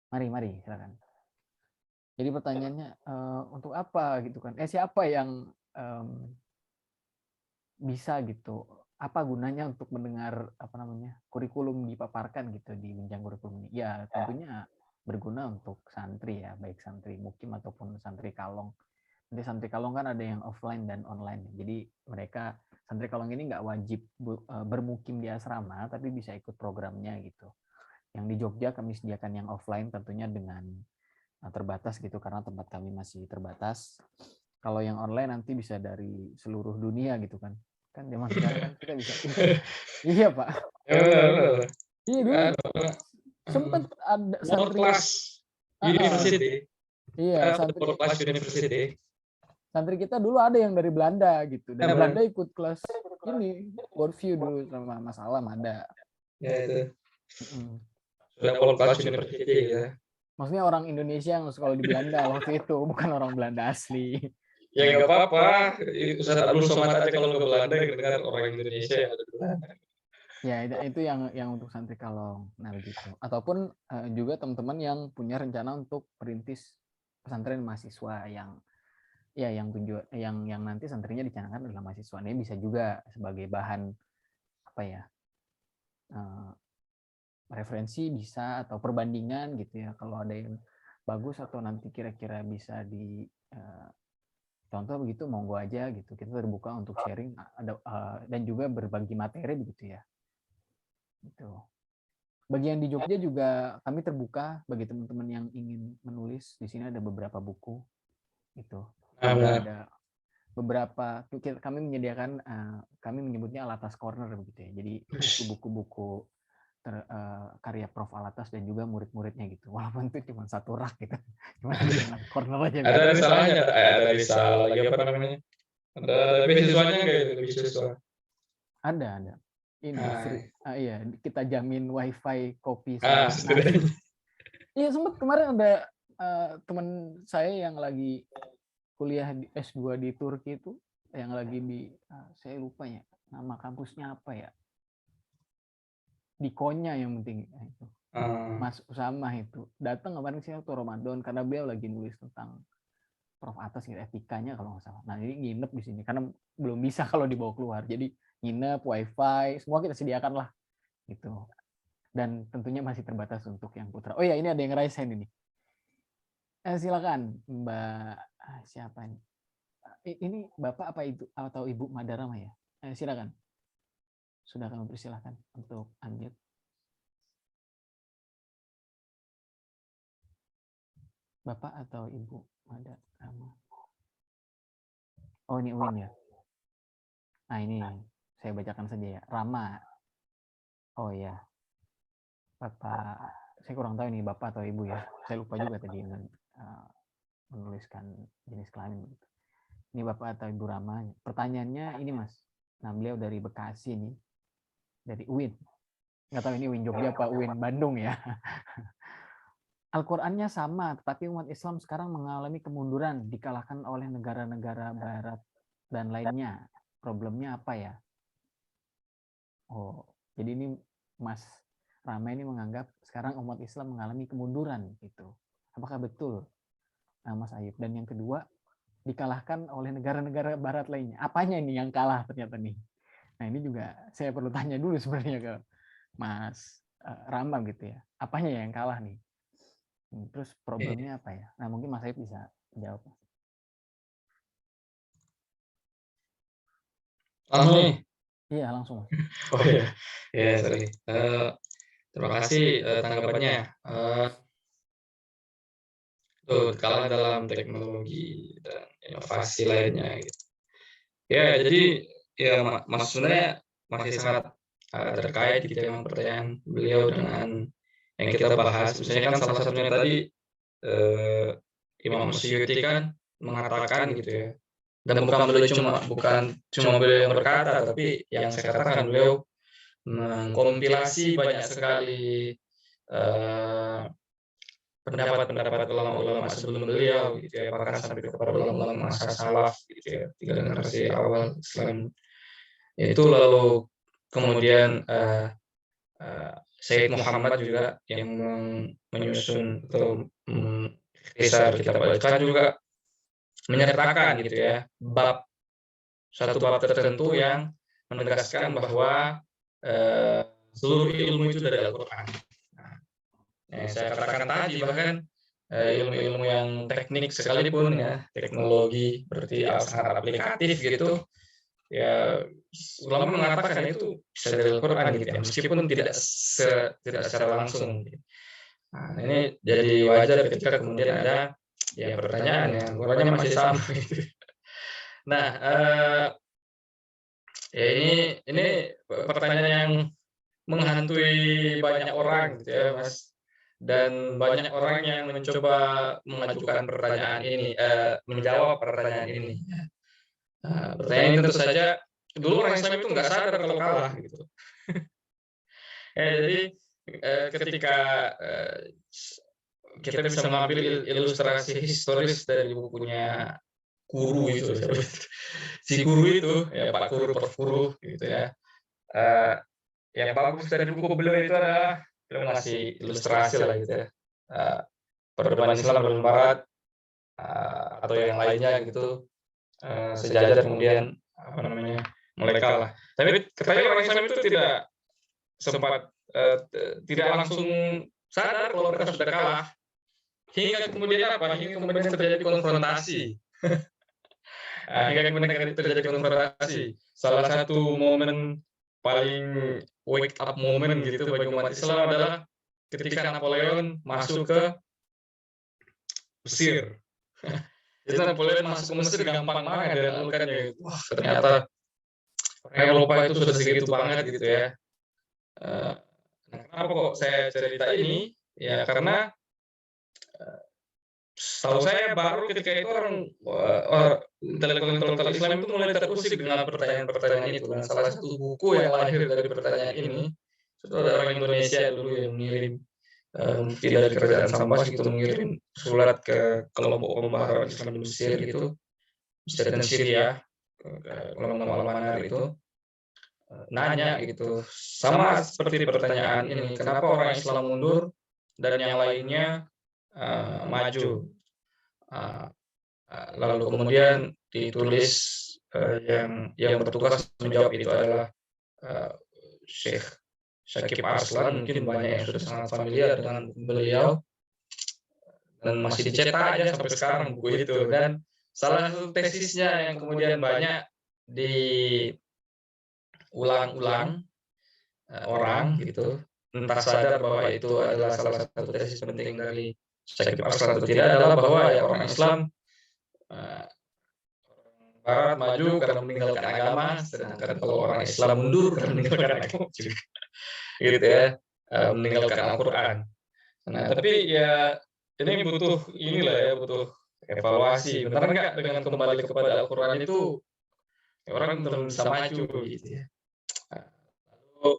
Mari silakan. Jadi pertanyaannya untuk apa gitu kan? Siapa yang bisa gitu? Apa gunanya untuk mendengar kurikulum dipaparkan gitu di jenjang kurikulum ini? Ya tentunya berguna untuk santri ya, baik santri mukim ataupun santri kalong. Nanti santri kalong kan ada yang offline dan online. Jadi mereka santri kalong ini nggak wajib bermukim di asrama, tapi bisa ikut programnya gitu. Yang di Jogja kami sediakan yang offline tentunya dengan terbatas gitu karena tempat kami masih terbatas. Kalau yang online nanti bisa dari seluruh dunia gitu kan. Kan zaman sekarang kan kita bisa Iya, Pak. Iya dulu sempat ada santri kelas university. Iya, santri kita dulu ada yang dari Belanda gitu. Dari Belanda ikut kelas ini worldview dulu sama Mas Alam ada. Ya itu. Sudah kelas university ya. Maksudnya orang Indonesia yang sekolah di Belanda waktu itu, bukan orang Belanda asli. Ya nggak apa-apa, Ustaz Abdul Somad aja kalau ke Belanda dengar orang Indonesia yang ada di Belanda. Ya itu yang untuk santri kalong, nah begitu. Ataupun juga teman-teman yang punya rencana untuk perintis pesantren mahasiswa yang nanti santrinya dicanangkan adalah mahasiswa. Ini bisa juga sebagai bahan referensi bisa atau perbandingan gitu ya, kalau ada yang bagus atau nanti kira-kira bisa di contoh begitu monggo aja gitu, kita terbuka untuk sharing dan juga berbagi materi begitu ya gitu. Bagi yang di Jogja juga kami terbuka bagi teman-teman yang ingin menulis. Di sini ada beberapa buku gitu, ada beberapa kami menyediakan kami menyebutnya Alatas Corner begitu ya, jadi buku-buku karya Prof. Alatas dan juga murid-muridnya gitu. Walaupun itu cuma satu rak gitu. Cuma di corner aja. Ada risalahnya, ada risalah lagi apa namanya? Ada beasiswanya nggak itu beasiswa? Ada. Ini iya, kita jamin wifi, kopi. Iya, sempat kemarin ada teman saya yang lagi kuliah di S2 di Turki itu, yang lagi di saya lupa ya nama kampusnya apa ya. Di Konya yang penting itu. Mas Usama itu datang kemarin sih waktu Ramadan karena beliau lagi nulis tentang Prof. Atas gitu, etikanya kalau nggak salah. Nah ini nginep di sini karena belum bisa kalau dibawa keluar. Jadi nginep, wifi, semua kita sediakan lah gitu. Dan tentunya masih terbatas untuk yang putra. Oh ya, ini ada yang raise hand ini. Silakan Mbak siapa ini? Ini Bapak apa itu atau Ibu Madarama ya? Silakan. Sudah kami persilahkan untuk unmute. Bapak atau Ibu ada nama? Oh, ini Uin ya. Nah, ini saya bacakan saja ya. Rama. Oh ya, Bapak. Saya kurang tahu ini Bapak atau Ibu ya. Saya lupa juga tadi menuliskan jenis kelamin. Ini Bapak atau Ibu Rama. Pertanyaannya ini Mas. Nah, beliau dari Bekasi nih. Dari UIN. Nggak tahu ini UIN Jogja apa UIN Bandung ya. Al-Qur'annya sama, tetapi umat Islam sekarang mengalami kemunduran, dikalahkan oleh negara-negara barat dan lainnya. Problemnya apa ya? Oh, jadi ini Mas Rama ini menganggap sekarang umat Islam mengalami kemunduran gitu. Apakah betul, Mas Ayub? Dan yang kedua, dikalahkan oleh negara-negara barat lainnya. Apanya ini yang kalah ternyata nih? Nah, ini juga saya perlu tanya dulu sebenarnya ke Mas Rama gitu ya. Apanya yang kalah nih? Terus problemnya apa ya? Nah, mungkin Mas Ayub bisa jawab. Langsung nih. Iya, langsung. Oh ya, ya sorry. Terima kasih tanggapannya. Kalah dalam teknologi dan inovasi lainnya. Gitu. Ya, jadi ya sebenarnya masih sangat terkait gitu ya pertanyaan beliau dengan yang kita bahas. Misalnya kan salah satunya tadi Imam Suyuti kan mengatakan gitu ya. Dan bukan cuma beliau yang berkata, tapi yang saya katakan beliau mengkompilasi banyak sekali pendapat-pendapat ulama-ulama sebelum beliau gitu ya, bahkan sampai kepada ulama-ulama masa salaf gitu ya, 3 generasi awal Islam. Itu lalu kemudian Sayyid Muhammad juga yang menyusun atau kisah kita bacakan juga menyertakan gitu ya satu bab tertentu yang menegaskan bahwa seluruh ilmu itu dari Al-Quran. Nah, saya katakan tadi bahkan ilmu-ilmu yang teknik sekalipun ya, teknologi berarti sangat aplikatif gitu, ya ulama mengatakan itu bisa dari Al-Quran gitu ya, meskipun tidak secara langsung. Nah, ini jadi wajar ketika kemudian ada ya pertanyaan ya, Al-Qurannya masih sama gitu. Nah, ya ini pertanyaan yang menghantui banyak orang gitu ya, Mas. Dan banyak orang yang mencoba mengajukan pertanyaan ini, menjawab pertanyaan ini. Pertanyaan ini tentu saja dulu orang Islam itu nggak sadar kalau kalah gitu. Jadi ketika kita bisa mengambil ilustrasi historis dari bukunya Guru itu, si Guru itu ya Pak Guru Prof Guru gitu ya. Yang bagus dari buku beliau itu adalah beliau ngasih ilustrasi lah gitu ya. Peradaban Islam dan Barat atau yang lainnya gitu sejajar kemudian mulai kalah. Tapi katanya orang Islam itu tidak sempat tidak langsung sadar kalau mereka sudah kalah. Hingga kemudian terjadi konfrontasi. Salah satu momen paling wake up moment gitu bagi umat Islam adalah ketika Napoleon masuk ke Mesir. Jadi Napoleon masuk ke Mesir gampang banget dan menemukannya. Wah, ternyata Eropa itu sudah segitu banget gitu ya. Kenapa kok saya cerita ini? Ya karena setahu saya baru ketika itu orang intelektual Islam itu mulai terusik dengan pertanyaan-pertanyaan itu. Dan salah satu buku yang lahir dari pertanyaan ini, itu ada orang Indonesia dulu yang mengirim dari kerajaan Sambas gitu, mengirim surat ke kelompok pembaharuan Islam di Mesir gitu, Mesir dan Syria, ke ulama Al-Manar itu, nanya gitu, sama seperti pertanyaan ini, kenapa orang Islam mundur dan yang lainnya maju. Lalu kemudian ditulis yang bertugas menjawab itu adalah Syekh Syakib Arslan, mungkin banyak yang sudah sangat familiar dengan beliau dan masih dicetak aja sampai sekarang buku itu. Dan salah satu tesisnya yang kemudian banyak diulang-ulang orang gitu, entah sadar bahwa itu adalah salah satu tesis penting dari sakit Arslan atau tidak adalah bahwa ya orang Islam Barat maju karena meninggalkan agama, sedangkan kalau orang Islam mundur karena meninggalkan agama juga, gitu ya, meninggalkan Al-Quran. Nah, tapi ya ini butuh inilah ya, butuh evaluasi. Benar nggak dengan kembali kepada Al-Quran itu orang belum bisa maju gitu ya. Lalu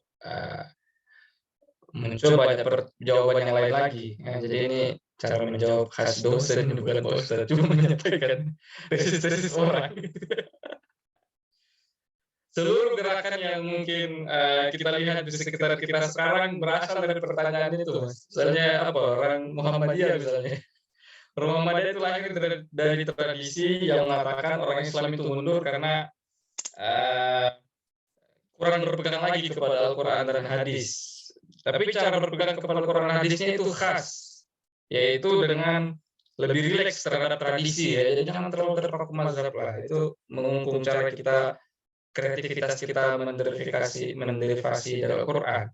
muncul banyak jawaban yang lain lagi. Nah, jadi ini cara menjawab khas dosen bukan Ustaz, cuma menyampaikan tesis-tesis orang. Seluruh gerakan yang mungkin kita lihat di sekitar kita sekarang berasal dari pertanyaan itu, Mas. Misalnya apa, orang Muhammadiyah misalnya. Orang Muhammadiyah itu lahir dari tradisi yang mengatakan orang Islam itu mundur karena kurang berpegang lagi kepada Al-Quran dan hadis. Tapi cara berpegang kepada Al-Quran dan hadisnya itu khas, yaitu dengan lebih rileks terhadap tradisi ya. Jadi jangan terlalu terpaku mazhab lah. Itu mengungkung cara kita, kreativitas kita menderivasi dari Al-Quran.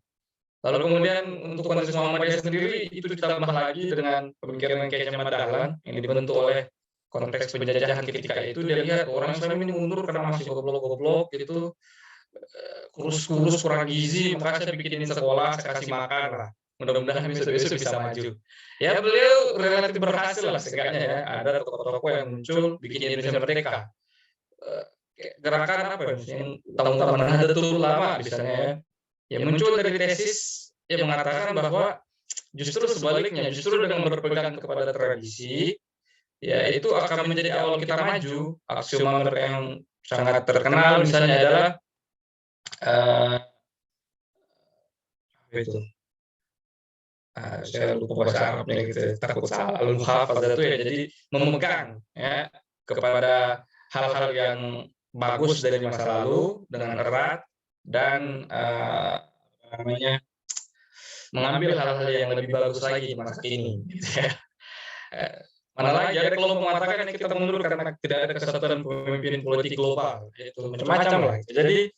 Lalu kemudian untuk konteks Muhammadiyah sendiri itu ditambah lagi dengan pemikiran kayak Ahmad Dahlan yang dibentuk oleh konteks penjajahan ketika itu. Dia lihat orang Islam ini mundur karena masih goblok-goblok gitu, kurus-kurus, kurang gizi, maka saya bikinin sekolah, saya kasih makan lah. Mudah-mudahan besok-besok bisa maju. Ya beliau relatif berhasil lah seenggaknya ya. Ada tokoh-tokoh yang muncul bikin Indonesia merdeka. Gerakan apa yang tahun-tahun Nahdlatul Ulama misalnya ya, muncul dari tesis yang mengatakan bahwa justru sebaliknya, justru dengan berpegang kepada tradisi ya itu akan menjadi awal kita maju. Aksioma mereka yang sangat terkenal misalnya adalah itu saya lupa bahasa Arabnya gitu, takut salah al-muhafazah itu ya, jadi memegang ya kepada hal-hal yang bagus dari masa lalu dengan erat dan mengambil hal-hal yang lebih bagus lagi di masa kini gitu ya. Mana lagi ada kelompok mengatakan kita mundur karena tidak ada kesatuan pemimpin politik global, itu macam-macam lah. Jadi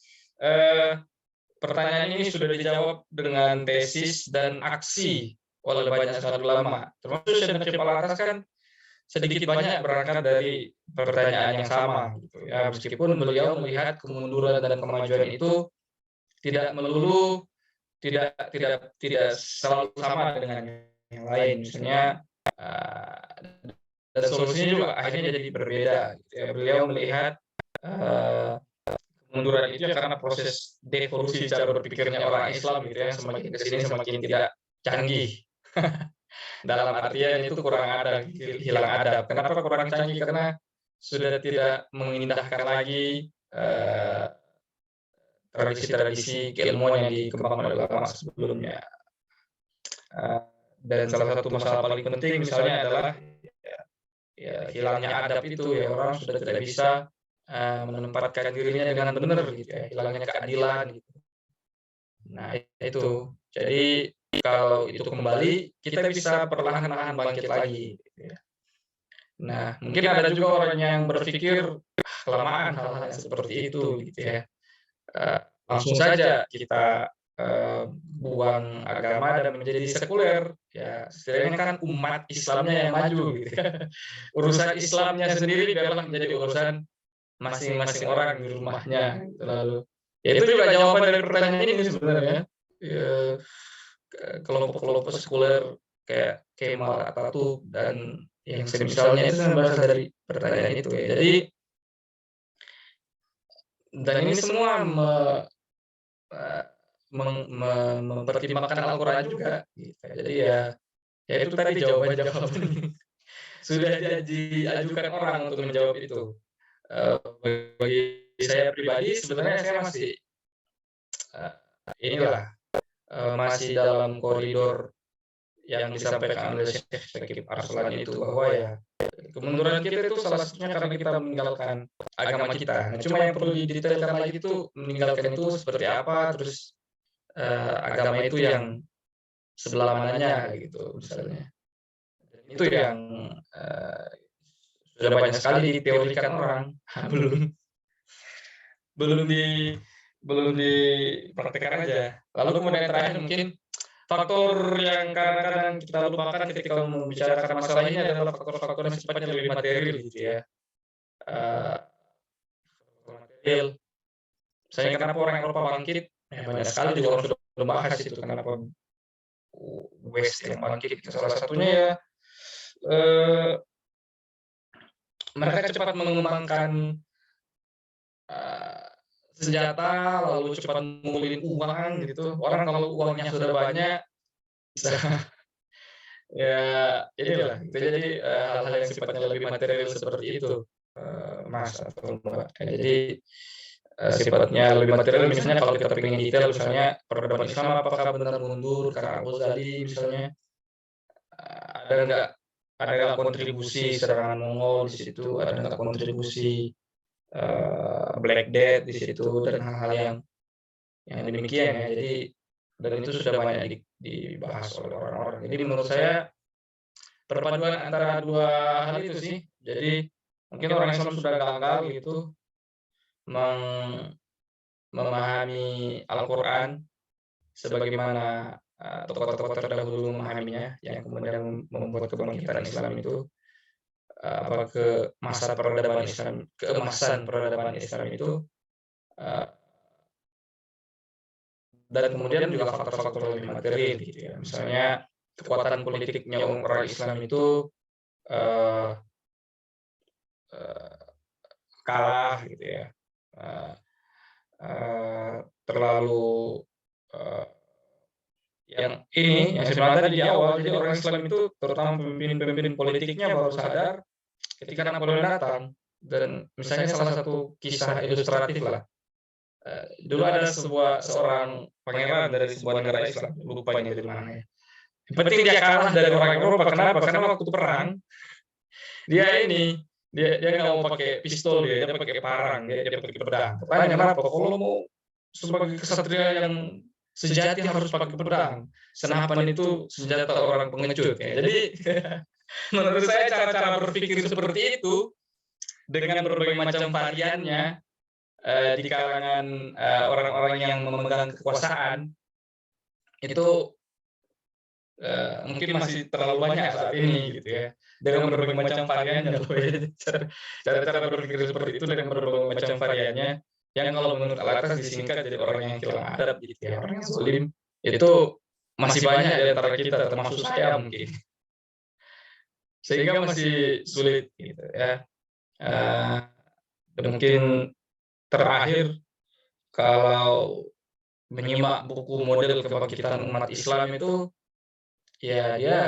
pertanyaan ini sudah dijawab dengan tesis dan aksi oleh banyak sahabat ulama. Termasuk Syekh Naqib Al-Atas kan sedikit banyak berangkat dari pertanyaan yang sama gitu ya, meskipun beliau melihat kemunduran dan kemajuan itu tidak melulu tidak selalu sama dengan yang lain. Misalnya dan solusinya juga akhirnya jadi berbeda gitu ya. Beliau melihat kemunduran itu ya karena proses devolusi cara berpikirnya orang Islam gitu ya, semakin kesini semakin tidak canggih. Dalam artian itu kurang adab, hilang adab. Kenapa kurang canggih? Karena sudah tidak mengindahkan lagi tradisi-tradisi keilmuan yang dikembangkan oleh ulama sebelumnya. Dan salah satu masalah paling penting misalnya adalah ya hilangnya adab itu ya, orang sudah tidak bisa menempatkan dirinya dengan benar gitu ya, hilangnya keadilan gitu. Nah itu, jadi kalau itu kembali kita bisa perlahan-lahan bangkit lagi gitu ya. Nah mungkin ada juga orang yang berpikir kelamaan hal-hal seperti itu gitu ya, langsung saja kita buang agama dan menjadi sekuler ya, setidaknya kan umat Islamnya yang maju gitu ya. Urusan Islamnya sendiri biarlah menjadi urusan masing-masing orang di rumahnya gitu. Lalu ya itu juga jawaban dari pertanyaan ini sebenarnya ya, kelompok-kelompok sekuler kayak Kemal Atatürk dan yang semisalnya itu berasal dari pertanyaan itu ya. Jadi dan ini semua mempertimbangkan Al-Quran juga gitu. Jadi ya itu tadi jawaban-jawaban sudah diajukan orang untuk menjawab itu. Bagi saya pribadi sebenarnya saya masih masih dalam koridor yang disampaikan oleh Syekh Naqib Arslan itu, bahwa ya kemunduran kita itu salah satunya karena kita meninggalkan agama kita. Nah, cuma yang perlu didetailkan lagi itu meninggalkan itu seperti apa, terus agama itu yang sebelah mananya gitu misalnya. Itu yang sudah banyak sekali diteorikan orang, belum dipraktekkan aja. Lalu kemudian terakhir mungkin faktor yang kadang-kadang kita lupakan ketika membicarakan masalah ini adalah faktor-faktor yang sifatnya lebih material gitu ya. Material. Misalnya kenapa orang Eropa bangkit? Ya, banyak sekali juga orang sudah membahas itu kenapa West yang bangkit. Salah satunya ya mereka cepat mengembangkan senjata, lalu cepat ngumpulin uang gitu. Orang kalau uangnya sudah banyak, bisa ya inilah. Itu jadi hal-hal yang sifatnya lebih material seperti itu, Mas atau Mbak. Jadi sifatnya lebih material. Misalnya kalau kita pengen detail, misalnya peradaban Islam apakah benar mundur karena Al-Ghazali misalnya, ada nggak kontribusi serangan Mongol di situ, ada nggak kontribusi Black Death di situ dan hal-hal yang demikian ya. Jadi dan itu sudah banyak dibahas oleh orang-orang. Jadi menurut saya perpaduan antara dua hal itu sih. Jadi mungkin orang Islam sudah gagal gitu memahami Al-Quran sebagaimana tokoh-tokoh terdahulu memahaminya, yang kemudian membuat kebangkitan Islam itu ke masa peradaban Islam, keemasan peradaban Islam itu, dan kemudian juga faktor-faktor lebih material gitu ya. Misalnya kekuatan politiknya orang Islam itu kalah gitu ya, terlalu yang saya bilang tadi di awal. Jadi orang Islam itu terutama pemimpin-pemimpin politiknya baru sadar ketika Napoleon datang. Dan misalnya salah satu kisah ilustratif lah, dulu ada seorang pangeran dari sebuah negara Islam, lupa ini dari mana ya. Yang penting dia kalah dari orang Eropa. Kenapa? Karena waktu perang dia nggak mau pakai pistol, dia pakai parang, dia pakai pedang. Pertanyaan kenapa? Kalau mau sebagai kesatria yang sejati harus pakai pedang. Senapan itu senjata orang pengecut ya. Jadi menurut saya cara-cara berpikir seperti itu dengan berbagai macam variannya di kalangan orang-orang yang memegang kekuasaan itu mungkin masih terlalu banyak saat ini gitu ya. Dengan berbagai macam variannya loh ya. Cara-cara berpikir seperti itu dengan berbagai macam variannya, yang kalau menurut Al-Atas disingkat jadi orang yang hilang adab gitu ya, orang yang zalim, itu masih banyak di antara kita, termasuk saya mungkin. Sehingga masih sulit gitu ya. Mungkin terakhir, kalau menyimak buku model kebangkitan umat Islam itu, ya dia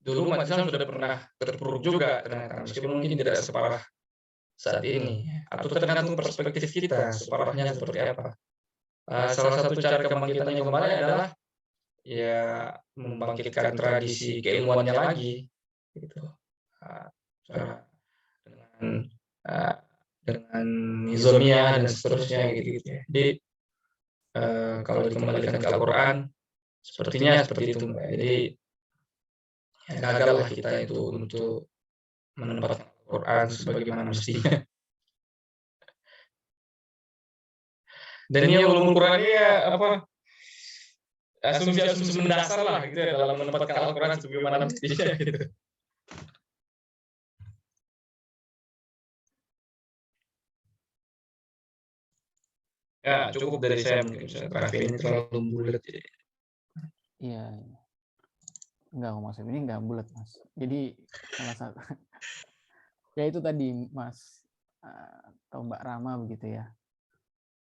dulu umat Islam sudah pernah terpuruk juga ternyata, meskipun mungkin tidak separah saat ini, atau tergantung perspektif kita separahnya seperti apa. Salah satu cara kebangkitannya kembali adalah ya membangkitkan tradisi keilmuannya lagi, gitu. Dengan nizamiyah dan seterusnya gitu ya. Jadi kalau dikembalikan ke Al-Quran, sepertinya seperti itu, Mbak. Jadi ya, gagallah kita itu untuk menempatkan Al-Quran sebagaimana mestinya. Dan ini ulumul Quran ini ya asumsi-asumsi mendasar lah gitu ya dalam menempatkan Al-Quran sebagaimana mestinya gitu. Ya cukup dari saya mungkin, terakhir ini terlalu bulat. Iya. Enggak, Mas, ini enggak bulat, Mas. Jadi salah satu ya itu tadi Mas atau Mbak Rama begitu ya.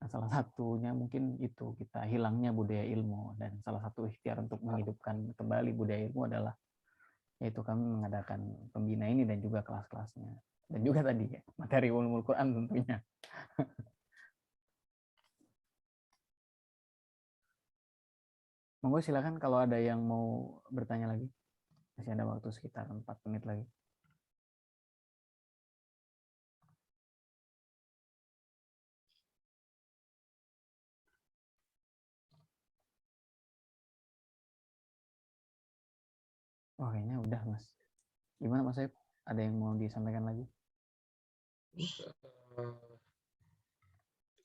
Nah, salah satunya mungkin itu kita hilangnya budaya ilmu, dan salah satu ikhtiar untuk menghidupkan kembali budaya ilmu adalah yaitu kami mengadakan pembina ini dan juga kelas-kelasnya, dan juga tadi ya, materi ulumul Quran tentunya. Monggo silakan kalau ada yang mau bertanya lagi. Masih ada waktu sekitar 4 menit lagi. Oh, kayaknya udah, Mas. Gimana, Mas Saib? Ada yang mau disampaikan lagi?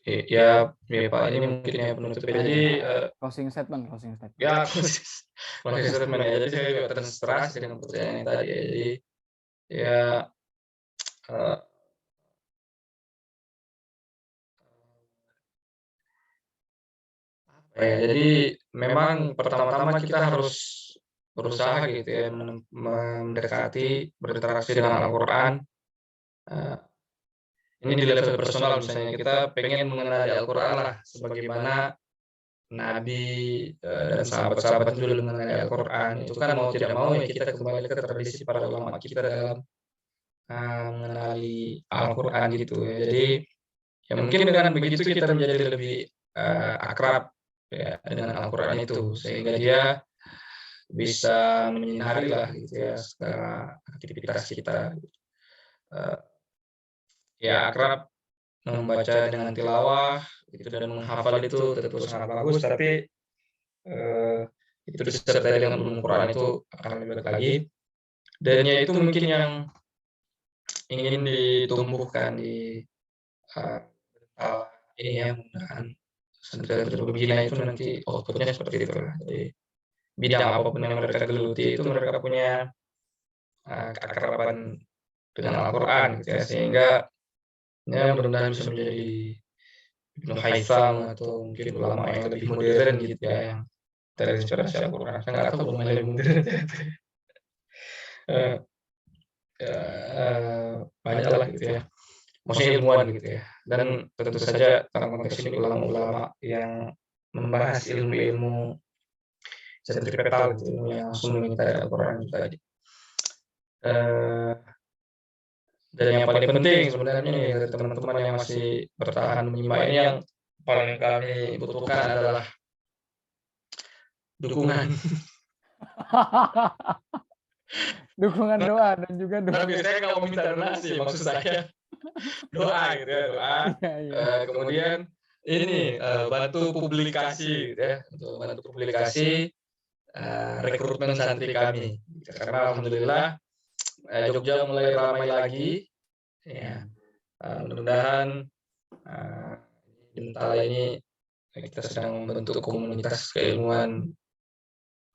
Ya Pak, ini mungkin ya penutup. Jadi Closing statement. ya kalau statement ya, jadi saya juga terinspirasi dengan pertanyaan yang tadi ya. Jadi ya eh, jadi memang pertama-tama kita harus berusaha gitu ya mendekati, berinteraksi dengan Al-Quran. Eh, ini di level personal, misalnya kita pengen mengenali Al-Quran lah, sebagaimana Nabi dan sahabat-sahabat dulu mengenali Al-Quran. Itu kan mau tidak mau ya kita kembali ke tradisi para ulama kita dalam mengenali Al-Quran gitu ya. Jadi ya mungkin dengan begitu kita menjadi lebih akrab ya dengan Al-Quran itu, sehingga dia bisa menyinari lah gitu ya segala aktivitas kita. Ya akrab membaca dengan tilawah gitu dan menghafal itu tentu sangat bagus, tapi itu disertai dengan ulum Quran itu akan lebih baik lagi. Dan ya itu mungkin yang ingin ditumbuhkan di ini ya, mudah-mudahan santri-santri berbina itu nanti outputnya seperti itu lah. Jadi bidang apapun yang mereka geluti itu mereka punya keakraban dengan Al-Quran gitu ya, sehingga ya mudah-mudahan bisa menjadi Ibnu Haitham atau mungkin ulama yang lebih modern gitu ya, yang terinspirasi Al-Quran. Saya nggak tahu ulama yang lebih modern banyak lah gitu ya, maksudnya ilmuwan gitu ya. Dan tentu saja dalam konteks ini ulama-ulama yang membahas ilmu-ilmu sentripetal gitu, ilmu yang langsung mengingkari Al-Quran itu tadi. Dan yang paling penting sebenarnya nih dari teman-teman yang masih bertahan menyimak ini, yang paling kami butuhkan adalah dukungan. Dukungan doa dan juga doa. Tapi saya nggak mau minta donasi, maksud saya doa gitu ya, doa. Kemudian ini bantu publikasi gitu ya, untuk bantu publikasi rekrutmen santri kami. Karena alhamdulillah Jogja mulai ramai lagi. Ya, mudah-mudahan Bintala ini kita sedang membentuk komunitas keilmuan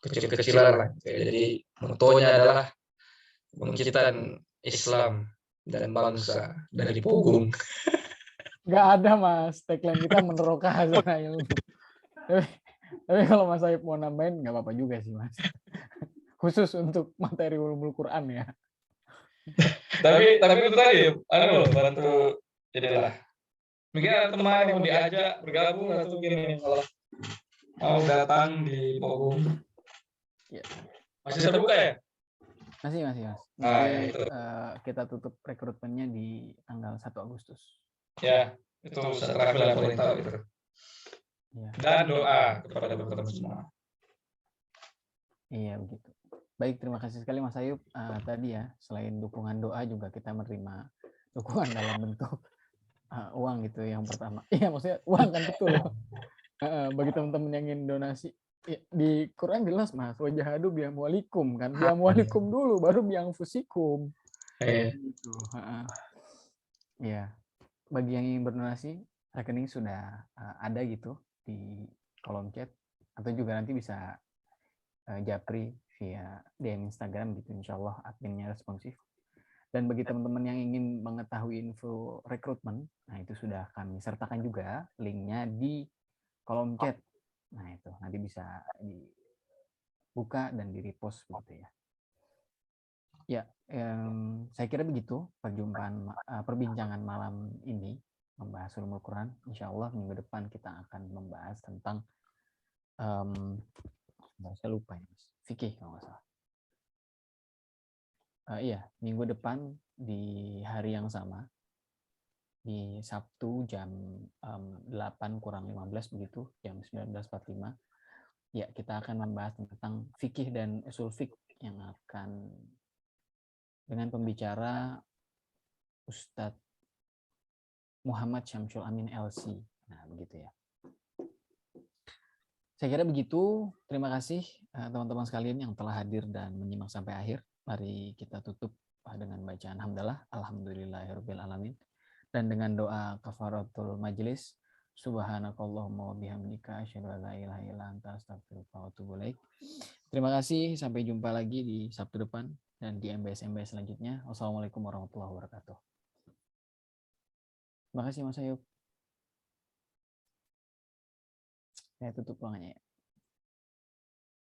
kecil-kecilan lah. Jadi motonya adalah bangkitan Islam dan bangsa dari Pogung. Nggak ada Mas, tagline kita menerokah hazanah ilmu. Tapi kalau Mas Aib mau nambahin nggak apa-apa juga sih Mas. Khusus untuk materi ulumul Quran ya. tapi itu tadi, bantu jadilah. Mungkin ada teman yang mau diajak bergabung atau gini, kalau mau datang di Pogung. Ya. Masih terbuka ya? Masih Mas. Nanti kita tutup rekrutmennya di tanggal 1 Agustus. Ya, itu setelah bulan perintah gitu. Ya. Dan doa kepada teman-teman semua. Iya begitu. Baik, terima kasih sekali Mas Ayub. Tadi ya, selain dukungan doa juga kita menerima dukungan dalam bentuk uang gitu yang pertama. Iya maksudnya uang kan betul. Bagi teman-teman yang ingin donasi, ya, di Quran jelas Mas, wajahadu biamwalikum kan, biamwalikum dulu baru biangfusikum. Gitu. Ya, bagi yang ingin berdonasi, rekening sudah ada gitu di kolom chat, atau juga nanti bisa japri via DM Instagram gitu, insya Allah adminnya responsif. Dan bagi teman-teman yang ingin mengetahui info rekrutmen, nah itu sudah kami sertakan juga linknya di kolom chat. Nah itu nanti bisa dibuka dan di-repost begitu ya. Ya, saya kira begitu perbincangan malam ini membahas ulumul Quran. Insya Allah minggu depan kita akan membahas tentang saya lupa ya Mas, fikih kalau nggak salah. Iya, minggu depan di hari yang sama, di Sabtu jam 8:15 begitu, jam 19.45, ya kita akan membahas tentang fikih dan usul fiqh yang akan dengan pembicara Ustadz Muhammad Syamsul Amin LC. Nah, begitu ya. Saya kira begitu. Terima kasih teman-teman sekalian yang telah hadir dan menyimak sampai akhir. Mari kita tutup dengan bacaan hamdalah, alhamdulillahirabbil alamin, dan dengan doa kafaratul majelis. Subhanakallahumma wa bihamdika asyhadu an la ilaha illa anta astaghfiruka wa atubu ilaik. Terima kasih, sampai jumpa lagi di Sabtu depan dan di MBS selanjutnya. Wassalamualaikum warahmatullahi wabarakatuh. Terima kasih Mas Ayub. Saya tutup ruangannya ya.